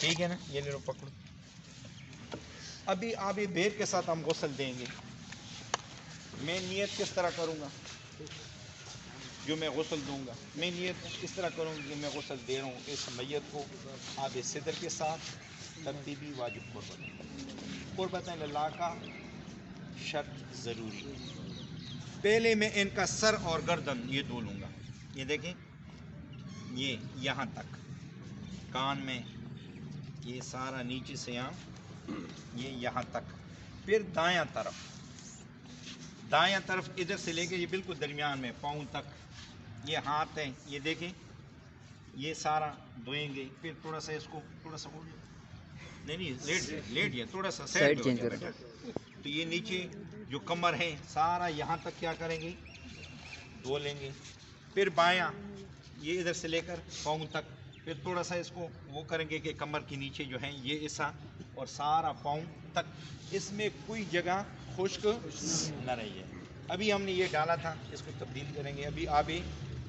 ٹھیک ہے نا, یہ لے لو پکڑو. ابھی آب بیر کے ساتھ ہم غسل دیں گے. میں نیت کس طرح کروں گا جو میں غسل دوں گا؟ میں نیت اس طرح کروں گا کہ میں غسل دے رہا ہوں اس میت کو آب صدر کے ساتھ ترتیبی واجب قربتیں اللہ کا شرط ضروری. پہلے میں ان کا سر اور گردن یہ دھو لوں گا. یہ دیکھیں, یہ یہاں تک کان میں, یہ سارا نیچے سے یہ یہاں تک. پھر دایاں طرف ادھر سے لے کے یہ بالکل درمیان میں پاؤں تک یہ ہاتھ ہے, یہ دیکھیں یہ سارا دھوئیں گے. پھر تھوڑا سا اس کو تھوڑا سا نہیں لیٹ یہ تھوڑا سا سائڈ چینج کر. تو یہ نیچے جو کمر ہے سارا یہاں تک کیا کریں گے, دھو لیں گے. پھر بایاں یہ ادھر سے لے کر پاؤں تک, پھر تھوڑا سا اس کو وہ کریں گے کہ کمر کے نیچے جو ہے یہ ایسا اور سارا پاؤں تک, اس میں کوئی جگہ خشک نہ رہی ہے. ابھی ہم نے یہ ڈالا تھا, اس کو تبدیل کریں گے. ابھی آب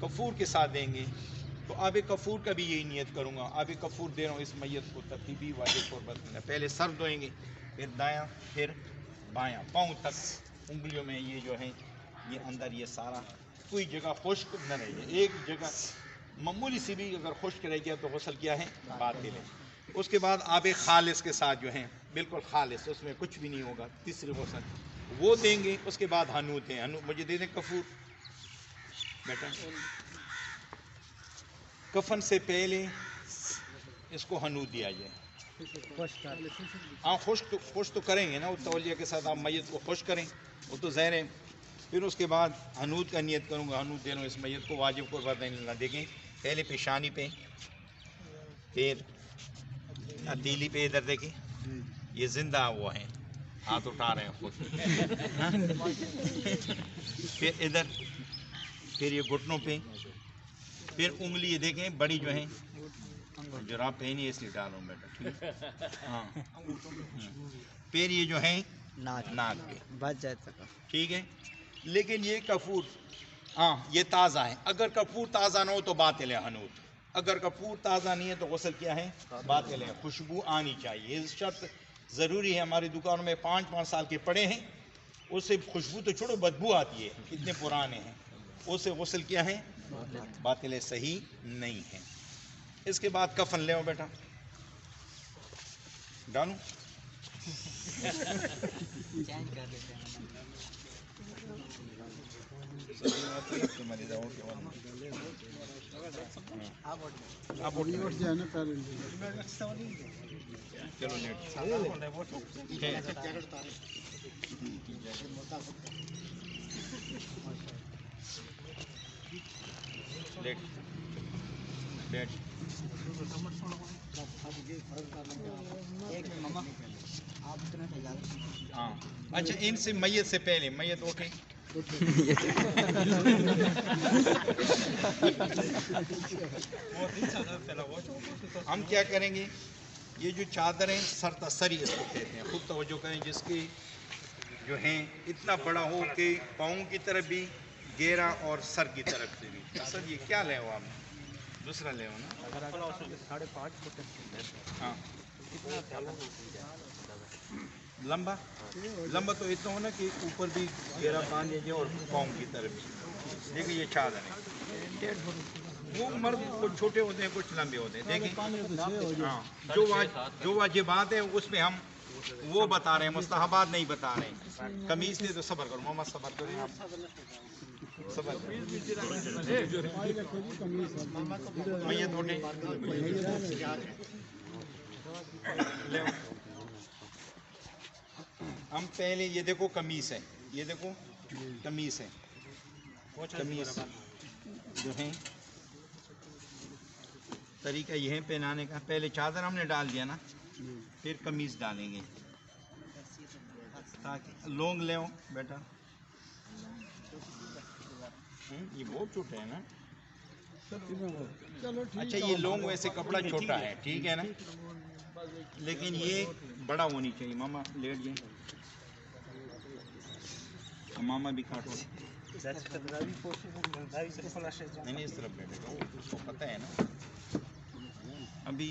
کفور کے ساتھ دیں گے. تو آب کفور کا بھی یہی نیت کروں گا. آب کفور دے رہا ہوں اس میت کو ترتیبی واجب قربت میں. پہلے سر دھوئیں گے, پھر دایاں, پھر بایاں پاؤں تک, انگلیوں میں یہ جو ہے یہ اندر یہ سارا کوئی جگہ خشک نہ رہی ہے. ایک جگہ معمولی سی بھی اگر خشک رہ گیا تو غسل کیا ہے باطل ہے. اس کے بعد آب خالص کے ساتھ جو ہے بالکل خالص, اس میں کچھ بھی نہیں ہوگا, تیسری غسل وہ دیں گے. اس کے بعد حنوت ہے. مجھے دے دیں کفور بیٹا. کفن سے پہلے اس کو حنوت دیا جائے. ہاں خوش تو کریں گے نا, وہ تولیہ کے ساتھ آپ میت کو خوش کریں, وہ تو ظاہر ہے. پھر اس کے بعد حنوت کا نیت کروں گا. حنوت دے رہا ہوں اس میت کو واجب قربت اللہ. دیکھیں پہلے پیشانی پہ, پھر ہتھیلی پہ, ادھر دیکھیں یہ زندہ وہ ہیں, ہاتھ اٹھا رہے ہیں خود. پھر ادھر, پھر یہ گھٹنوں پہ, پھر انگلی یہ دیکھیں بڑی جو ہیں, جراب پہنی ہے اس لیے ڈال رہا ہوں بیٹا. ہاں, پھر یہ جو ہے ناک پہ بچ جاتا. ٹھیک ہے. لیکن یہ کفور ہاں یہ تازہ ہے. اگر کپور تازہ نہ ہو تو باطل ہے حنوت. اگر کپور تازہ نہیں ہے تو غسل کیا ہے باطل ہے. خوشبو آنی چاہیے, یہ شرط ضروری ہے. ہماری دکانوں میں 5 سال کے پڑے ہیں, اس سے خوشبو تو چھوڑو بدبو آتی ہے, کتنے پرانے ہیں, اس سے غسل کیا ہے باطل ہے, صحیح نہیں ہے. اس کے بعد کفن لے آؤ بیٹا, ڈالوں چلو لیٹ لیٹ. ہاں اچھا, ان سے میت سے پہلے میت اٹھے, ہم کیا کریں گے, یہ جو چادریں سرتاسری اس کو کہتے ہیں, خود توجہ کریں, جس کی جو ہیں اتنا بڑا ہو کہ پاؤں کی طرف بھی گہرا اور سر کی طرف سے بھی. سر یہ کیا لے ہو آپ, دوسرا لے ہو نا, 5.5 فٹ. ہاں لمبا تو اتنا ہونا کہ اوپر بھی گہرا باندھ جائے اور پاؤں کی طرف بھی. دیکھیں یہ چادر ہے, وہ مرد کچھ چھوٹے ہوتے ہیں کچھ لمبے ہوتے ہیں. دیکھیں ہاں, جو واجبات ہیں اس میں ہم وہ بتا رہے ہیں, مستحبات نہیں بتا رہے ہیں. قمیض دے تو صبر کرو محمد, صبر کریں آپ, صبر میت اٹھے. ہم پہلے یہ دیکھو قمیص ہے, یہ دیکھو قمیص ہے, قمیص جو ہے طریقہ یہ ہے پہنانے کا. پہلے چادر ہم نے ڈال دیا نا, پھر قمیص ڈالیں گے. تاکہ لونگ لے بیٹا, یہ بہت چھوٹا ہے نا. اچھا یہ لونگ ویسے کپڑا چھوٹا ہے, ٹھیک ہے نا, لیکن یہ بڑا ہونی چاہیے. ماما لیٹ جائیں, ماما بھی کاٹو, نہیں اس طرف بیٹھے گا, اس کو پتہ ہے نا. ابھی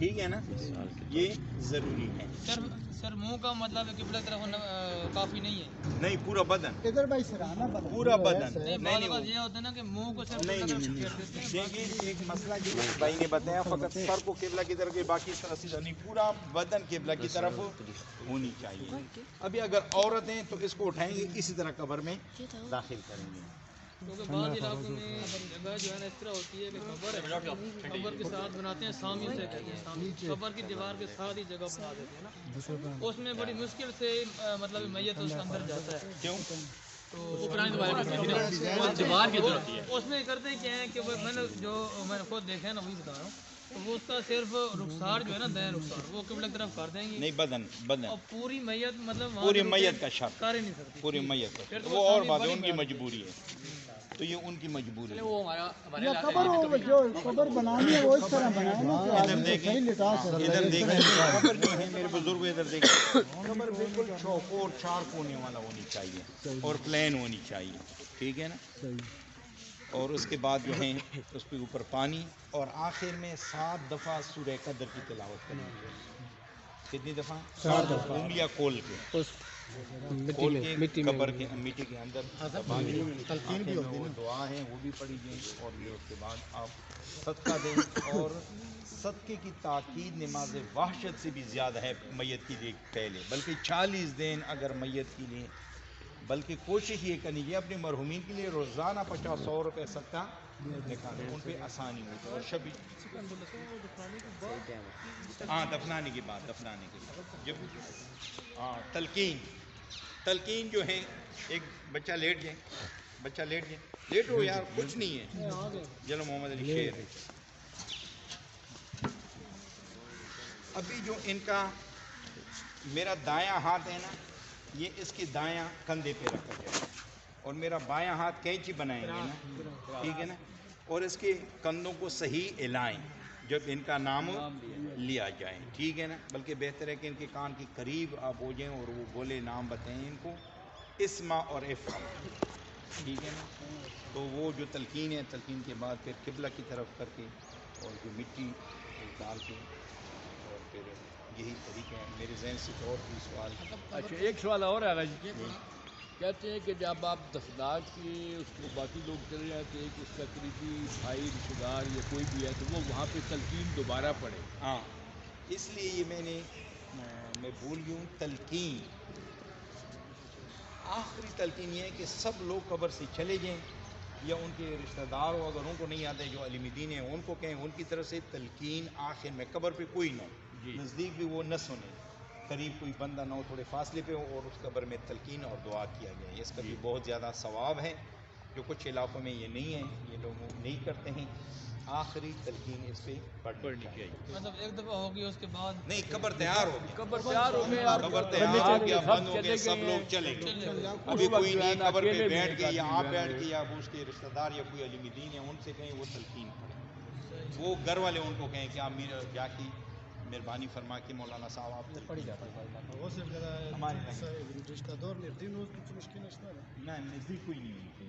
ٹھیک ہے نا, یہ ضروری ہے. سر منہ کا مطلب ہے قبلہ طرف ہونا کافی نہیں ہے. نہیں, پورا بدن, ادھر بھائی سرانا پورا بدن. نہیں, بعض اوقات یہ ہوتا ہے نا کہ منہ کو صرف نہیں قبلہ نہیں طرف پھیر دیتے ہیں. دیکھیں, ایک مسئلہ جو بھائی نے بتایا, فقط سر کو قبلہ کی طرف, باقی طرح سے نہیں, پورا بدن قبلہ کی طرف ہونی چاہیے. ابھی اگر عورت ہیں تو اس کو اٹھائیں گے, اسی طرح قبر میں داخل کریں گے. کیونکہ بعض علاقوں میں جگہ جو ہے نا اس طرح ہوتی ہے کہ قبر کے ساتھ بناتے ہیں, سامی سے کہتے ہیں, سامی قبر کی دیوار کے ساتھ ہی جگہ بنا دیتے ہیں نا, اس میں بڑی مشکل سے مطلب میت اس کے اندر جاتا ہے. کیوں؟ تو اس میں کرتے کیا ہے کہ میں نے خود دیکھا ہے نا, وہی بتا رہا ہوں. تو وہ اس کا صرف رخسار جو ہے نا, دائیں رخسار, وہ قبلہ کی طرف کر دیں گے. نہیں, بدن اور پوری میت مطلب پوری میت کا شرط, کر ہی نہیں سکتی پوری میت کا, وہ اور بات ہے, ان کی مجبوری ہے. تو یہ ان کی مجبوری ہے. قبر بنانی ہے وہ اس طرح بنائے نا کہ ادھر دیکھیں, ادھر دیکھیں, قبر جو ہے میرے بزرگ, ادھر دیکھیں, قبر بالکل چوکور 4 کونے والا ہونی چاہیے اور پلین ہونی چاہیے. ٹھیک ہے نا. اور اس کے بعد جو ہے اس کے اوپر پانی, اور آخر میں 7 دفعہ سورہ قدر کی تلاوت کرنی چاہیے. کتنی دفعہ؟ 7 دفعہ. انگلیاں کھول کے قبر کے مٹی کے اندر تلقین بھی ہوتی ہے, دعا ہے وہ بھی پڑھی جائیں. اور یہ اس کے بعد آپ صدقہ دیں, اور صدقے کی تاکید نماز وحشت سے بھی زیادہ ہے میت کی لیے پہلے, بلکہ 40 دن اگر میت کے لیے, بلکہ کوشش یہ کرنی چاہیے اپنے مرحومین کے لیے روزانہ 50-100 روپے صدقہ نکالیں, ان پہ آسانی ہوتی ہے. اور شبی دفنانے کے بعد جب تلقین جو ہے, ایک بچہ لیٹ جائے, لیٹو یار, کچھ نہیں ہے, جلو محمد علی شیر ہے. ابھی جو ان کا میرا دایاں ہاتھ ہے نا, یہ اس کے دایاں کندھے پہ رکھا جائے, اور میرا بایاں ہاتھ کینچی بنائیں گے نا, ٹھیک ہے نا, اور اس کے کندھوں کو صحیح ہلائیں جب ان کا نام لیا جائے. ٹھیک ہے نا. بلکہ بہتر ہے کہ ان کے کان کے قریب آپ ہو جائیں اور وہ بولے, نام بتائیں ان کو, اسما اور افعل. ٹھیک ہے نا. تو وہ جو تلقین ہے, تلقین کے بعد پھر قبلہ کی طرف کر کے, اور جو مٹی ڈال کے, اور پھر یہی طریقہ ہے. میرے ذہن سے اور کوئی سوال؟ اچھا, ایک سوال اور ہے جی. کہتے ہیں کہ جب آپ دفنا کے اس کو باقی لوگ چلے جاتے ہیں کہ اس کا قریبی بھائی رشتہ دار یا کوئی بھی ہے, تو وہ وہاں پہ تلقین دوبارہ پڑے. ہاں, اس لیے یہ میں بھول گیا ہوں. تلقین, آخری تلقین یہ ہے کہ سب لوگ قبر سے چلے جائیں, یا ان کے رشتہ دار ہو اگر ان کو نہیں آتے, جو عالم دین ہیں ان کو کہیں, ان کی طرف سے تلقین آخر میں, قبر پہ کوئی نہ ہو, نزدیک بھی وہ نہ سنے, قریب کوئی بندہ نہ ہو, تھوڑے فاصلے پہ ہو, اور اس قبر میں تلقین اور دعا کیا جائے. اس کا بھی بہت زیادہ ثواب ہے, جو کچھ علاقوں میں یہ نہیں ہے, یہ لوگ نہیں کرتے ہیں. آخری تلقین اس پہ پڑھنی چاہیے. مطلب ایک دفعہ ہوگی, اس کے بعد نہیں, قبر تیار ہوگی, قبر تیار ہو گئی, قبر تیار ہو گیا, بند ہو گیا, سب لوگ چلے گئے. ابھی کوئی نہیں قبر پہ بیٹھ گئے, یا آپ بیٹھ گئے, یا اس کے رشتہ دار یا کوئی عالم دین ہے ان سے کہیں وہ تلقین پڑھیں. وہ گھر والے ان کو کہیں کہ آپ میرا جا کے مہربانی فرما کے مولانا صاحب آپ تلقین رشتہ دار نزدیک ہو تو مشکل نہ, نزدیک کوئی نہیں ہوتی.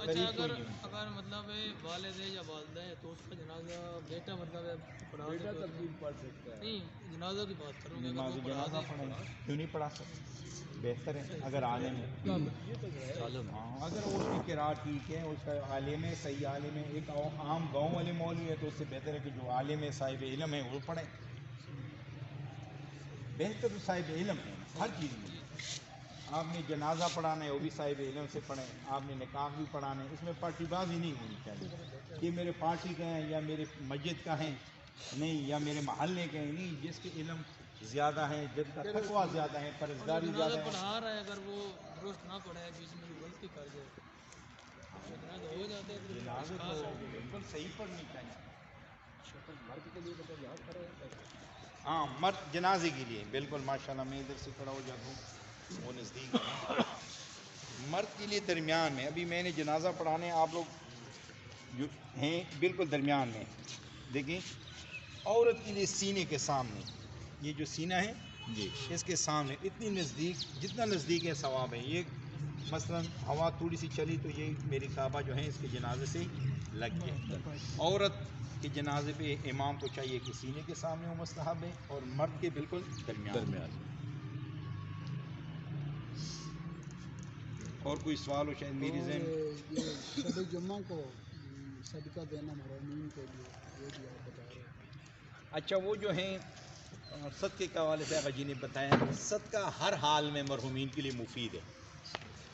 اچھا, اگر مطلب والد ہے یا والدہ ہے تو اس کا جنازہ بیٹا مطلب بیٹا تلقین پڑھ سکتا ہے. نہیں, جنازہ کی بات کروں گا, نماز جنازہ پڑھیں, کیوں نہیں پڑھا سکتے؟ بہتر ہے اگر عالم ہے. اگر اس کی قرات ٹھیک ہے, اس کا عالم ہے, صحیح عالم ہے. ایک عام گاؤں والے مولوی ہے تو اس سے بہتر ہے کہ جو عالم ہے, صاحب علم ہے, وہ پڑھیں. بہتر صاحب علم ہے ہر چیز میں. آپ نے جنازہ پڑھانا ہے, وہ بھی صاحب علم سے پڑھیں. آپ نے نکاح بھی پڑھانا ہے, اس میں پارٹی بازی نہیں ہونی چاہیے کہ میرے پارٹی کا ہیں یا میرے مسجد کا ہیں, نہیں, یا میرے محلے کے ہیں, نہیں. جس کے علم زیادہ ہے, جس کا تقویٰ زیادہ ہے, پرہیزگاری زیادہ ہے. پڑھا رہا ہے, اگر وہ درست نہ پڑھے, بیچ میں غلطی کر جائے, جنازہ ہو جاتا ہے. جنازے تو بالکل صحیح پڑھنی چاہیے. ہاں, مرد جنازے کے لیے بالکل, ماشاءاللہ میں ادھر سے کھڑا ہو جاتا ہوں, وہ نزدیک ہے. مرد کے لیے درمیان میں, ابھی میں نے جنازہ پڑھانے, آپ لوگ جو ہیں بالکل درمیان میں دیکھیں. عورت کے لیے سینے کے سامنے, یہ جو سینہ ہے جی, اس کے سامنے اتنی نزدیک, جتنا نزدیک ہے ثواب ہے. یہ مثلاً ہوا تھوڑی سی چلی تو یہ میری کعبہ جو ہے اس کے جنازے سے لگ گئے. عورت کے جنازے پہ امام کو چاہیے کہ سینے کے سامنے وہ مستحب ہے اور مرد کے بالکل درمیان. اور کوئی سوال ہو شاید میری ذہن. یہ شب جمعہ کو صدقہ دینا محرومین کے لیے وہ بھی آپ بتا رہے ہیں. اچھا وہ جو ہیں صدقے کے حوالے سے آقا جی نے بتایا صدقہ ہر حال میں مرحومین کے لیے مفید ہے.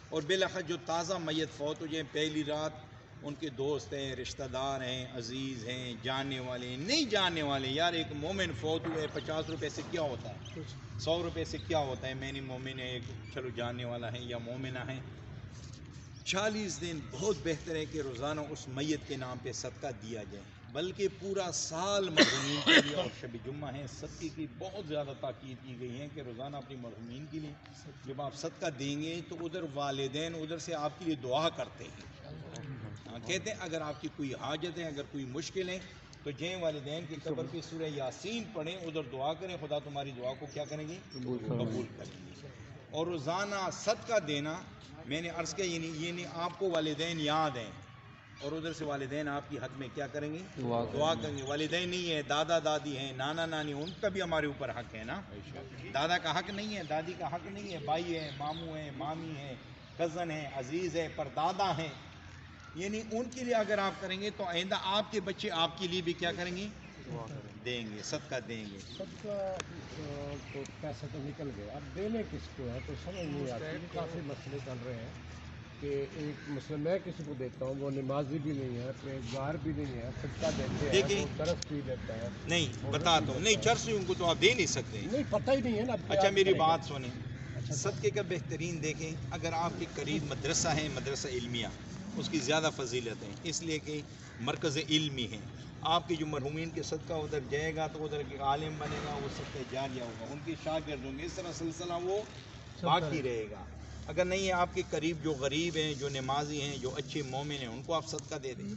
اور بالآخر جو تازہ میت فوت ہو جائیں پہلی رات ان کے دوست ہیں، رشتہ دار ہیں، عزیز ہیں، جاننے والے ہیں، نہیں جاننے والے. یار ایک مومن فوت ہوئے 50 روپے سے کیا ہوتا ہے، 100 روپے سے کیا ہوتا ہے. میں نے مومن ہے ایک چلو جاننے والا ہے یا مومنہ ہے. 40 دن بہت بہتر ہے کہ روزانہ اس میت کے نام پہ صدقہ دیا جائے، بلکہ پورا سال مرحومین کے لیے. اور شب جمعہ ہے صدقے کی بہت زیادہ تاکید کی گئی ہے کہ روزانہ اپنی مرحومین کے لیے جب آپ صدقہ دیں گے تو ادھر والدین ادھر سے آپ کے لیے دعا کرتے ہیں. کہتے ہیں اگر آپ کی کوئی حاجت ہے، اگر کوئی مشکل ہے تو جائیں والدین کی قبر پہ سورہ یاسین پڑھیں، ادھر دعا کریں، خدا تمہاری دعا کو کیا کریں گے، قبول کریں گے. اور روزانہ صدقہ دینا میں نے عرض کیا یعنی آپ کو والدین یاد ہیں اور ادھر سے والدین آپ کی حق میں کیا کریں گے، دعا کریں گے. والدین نہیں ہے، دادا دادی ہیں، نانا نانی، ان کا بھی ہمارے اوپر حق ہے نا. دادا کا حق نہیں ہے، دادی کا حق نہیں ہے، بھائی ہیں، ماموں ہیں، مامی ہیں، کزن ہیں، عزیز ہے، پردادا ہیں. یعنی ان کے لیے اگر آپ کریں گے تو آئندہ آپ کے بچے آپ کے لیے بھی کیا کریں گے، دیں گے، صدقہ دیں گے. صدقہ تو پیسہ تو نکل گیا، اب دینے کس کو ہے تو سمجھ نہیں آتی. کافی مسئلے چل رہے ہیں کہ ایک مسئلہ میں کسی کو دیتا ہوں وہ نمازی بھی نہیں ہے، پرہیزگار بھی نہیں ہے، صدقہ دیتے ہیں وہ درس بھی دیتا ہے. نہیں بتاتا ہوں، نہیں چرسیوں کو تو آپ دے نہیں سکتے. نہیں پتہ ہی نہیں ہے نا. اچھا میری بات سنیں، صدقے کا بہترین دیکھیں اگر آپ کے قریب مدرسہ ہے، مدرسہ علمیہ، اس کی زیادہ فضیلت ہے اس لیے کہ مرکز علمی ہے. آپ کے جو مرحومین کے صدقہ ادھر جائے گا تو ادھر ایک عالم بنے گا، وہ صدقہ جاریہ ہوگا، ان کے شاگرد ہوں گے، اس طرح سلسلہ وہ باقی رہے گا. اگر نہیں ہے آپ کے قریب جو غریب ہیں، جو نمازی ہیں، جو اچھے مومن ہیں، ان کو آپ صدقہ دے دیں.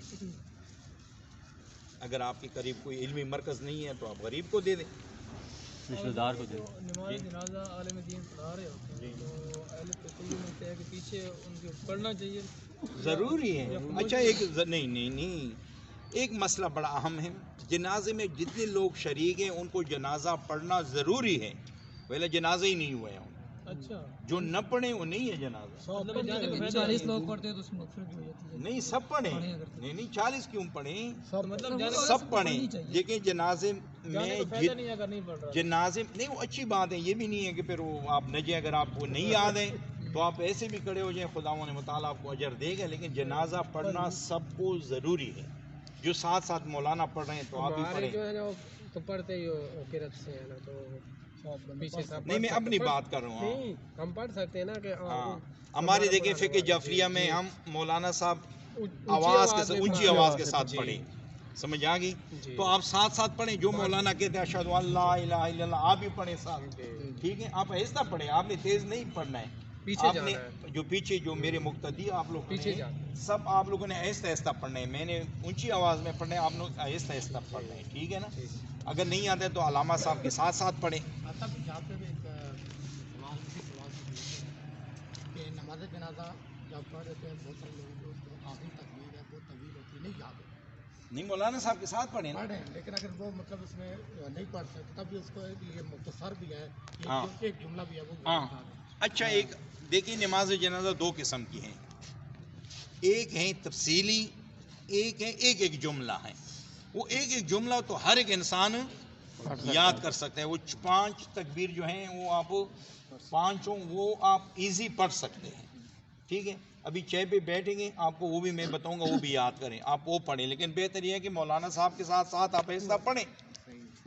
اگر آپ کے قریب کوئی علمی مرکز نہیں ہے تو آپ غریب کو دے دیں، رشتہ دار کو دے دیں. نماز جنازہ عالم دین پڑھا رہے ہوتے ہیں تو اہل تقوی میں سے ہے کہ پیچھے ان کو پڑھنا چاہیے، ضروری ہے. اچھا نہیں ایک مسئلہ بڑا اہم ہے. جنازے میں جتنے لوگ شریک ہیں ان کو جنازہ پڑھنا ضروری ہے، پہلے جنازہ ہی نہیں ہوا ہے. اچھا جو نہ پڑھیں وہ نہیں ہے جنازہ. 40 لوگ پڑھتے ہیں تو اس میں مغفرت ہو جاتی ہے. نہیں سب پڑھیں، نہیں 40 کیوں پڑھیں، مطلب سب پڑھیں. دیکھیں جنازے میں جنازے نہیں وہ اچھی بات ہے، یہ بھی نہیں ہے کہ پھر وہ آپ نہ جائیں. اگر آپ کو نہیں یاد ہے تو آپ ایسے بھی کھڑے ہو جائیں، خدا و تعالیٰ آپ کو اجر دے گا. لیکن جنازہ پڑھنا سب کو ضروری ہے. جو ساتھ ساتھ مولانا پڑھ رہے ہیں تو آپ بھی پڑھیں. جو ہے نا تو پڑھتے ہی قرت سے ہے نا تو پیچھے سے نہیں میں اپنی بات کر رہا ہوں. نہیں ہم پڑھ سکتے ہیں نا کہ ہماری دیکھیں فقہ جعفریہ میں ہم مولانا صاحب آواز کے ساتھ اونچی آواز کے ساتھ پڑھیں، سمجھ آ گئی. تو آپ ساتھ ساتھ پڑھیں، جو مولانا کہتے ہیں اشہد ان لا الہ الا اللہ آپ بھی پڑھیں ساتھ. ٹھیک ہے، آپ آہستہ پڑھیں، آپ نے تیز نہیں پڑھنا ہے. آپ نے جو پیچھے جو میرے مقتدی آپ لوگ پیچھے سب آپ لوگوں نے آہستہ آہستہ پڑھنا ہے. میں نے اونچی آواز میں پڑھنا ہے، آپ لوگ آہستہ آہستہ پڑھنا ہے. ٹھیک ہے نا. اگر نہیں آتا ہے تو علامہ صاحب کے ساتھ ساتھ پڑھیں. نماز جنازہ جب پڑھ رہتے ہیں بہت سارے لوگوں کو آخری تکبیر ہے بہت طویل ہوتی ہے، نہیں یاد ہے، نہیں مولانا صاحب کے ساتھ پڑھیں نا. لیکن اگر وہ مطلب اس میں نہیں پڑھ سکتے تب بھی اس کو یہ مختصر بھی ہے، ایک جملہ بھی ہے وہ. اچھا ایک دیکھیں نماز جنازہ دو قسم کی ہیں، ایک ہے تفصیلی، ایک ہے ایک جملہ ہے. وہ ایک جملہ تو ہر ایک انسان یاد کر سکتا ہے. وہ 5 تکبیر جو ہیں وہ آپ 5 وہ آپ ایزی پڑھ سکتے ہیں. ٹھیک ہے، ابھی چھ پہ بیٹھیں گے آپ کو وہ بھی میں بتاؤں گا، وہ بھی یاد کریں، آپ وہ پڑھیں. لیکن بہتر یہ ہے کہ مولانا صاحب کے ساتھ ساتھ آپ ایسا پڑھیں.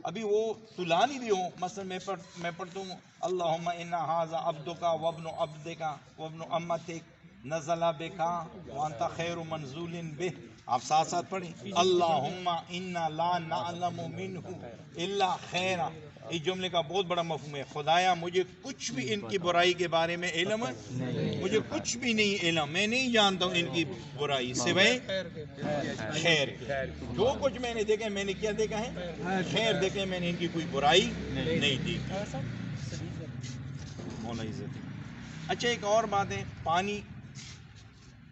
ابھی وہ طولانی بھی ہوں، مثلا میں پڑھتا ہوں اللہم انا ھذا عبدک وابن عبدک وابن امتک نزل بک وانت خیر منزول بہ. آپ ساتھ ساتھ پڑھیں اللہم انا لا نعلم منہ الا خیرا. اس جملے کا بہت بڑا مفہوم ہے. خدایا مجھے کچھ بھی ان کی برائی کے بارے میں علم، مجھے کچھ بھی نہیں علم، میں نہیں جانتا ہوں ان کی برائی سوائے خیر کے. جو کچھ میں نے دیکھا میں نے کیا دیکھا ہے، خیر دیکھے، میں نے ان کی کوئی برائی نہیں دیکھی. مولا عزت. اچھا ایک اور بات ہے، پانی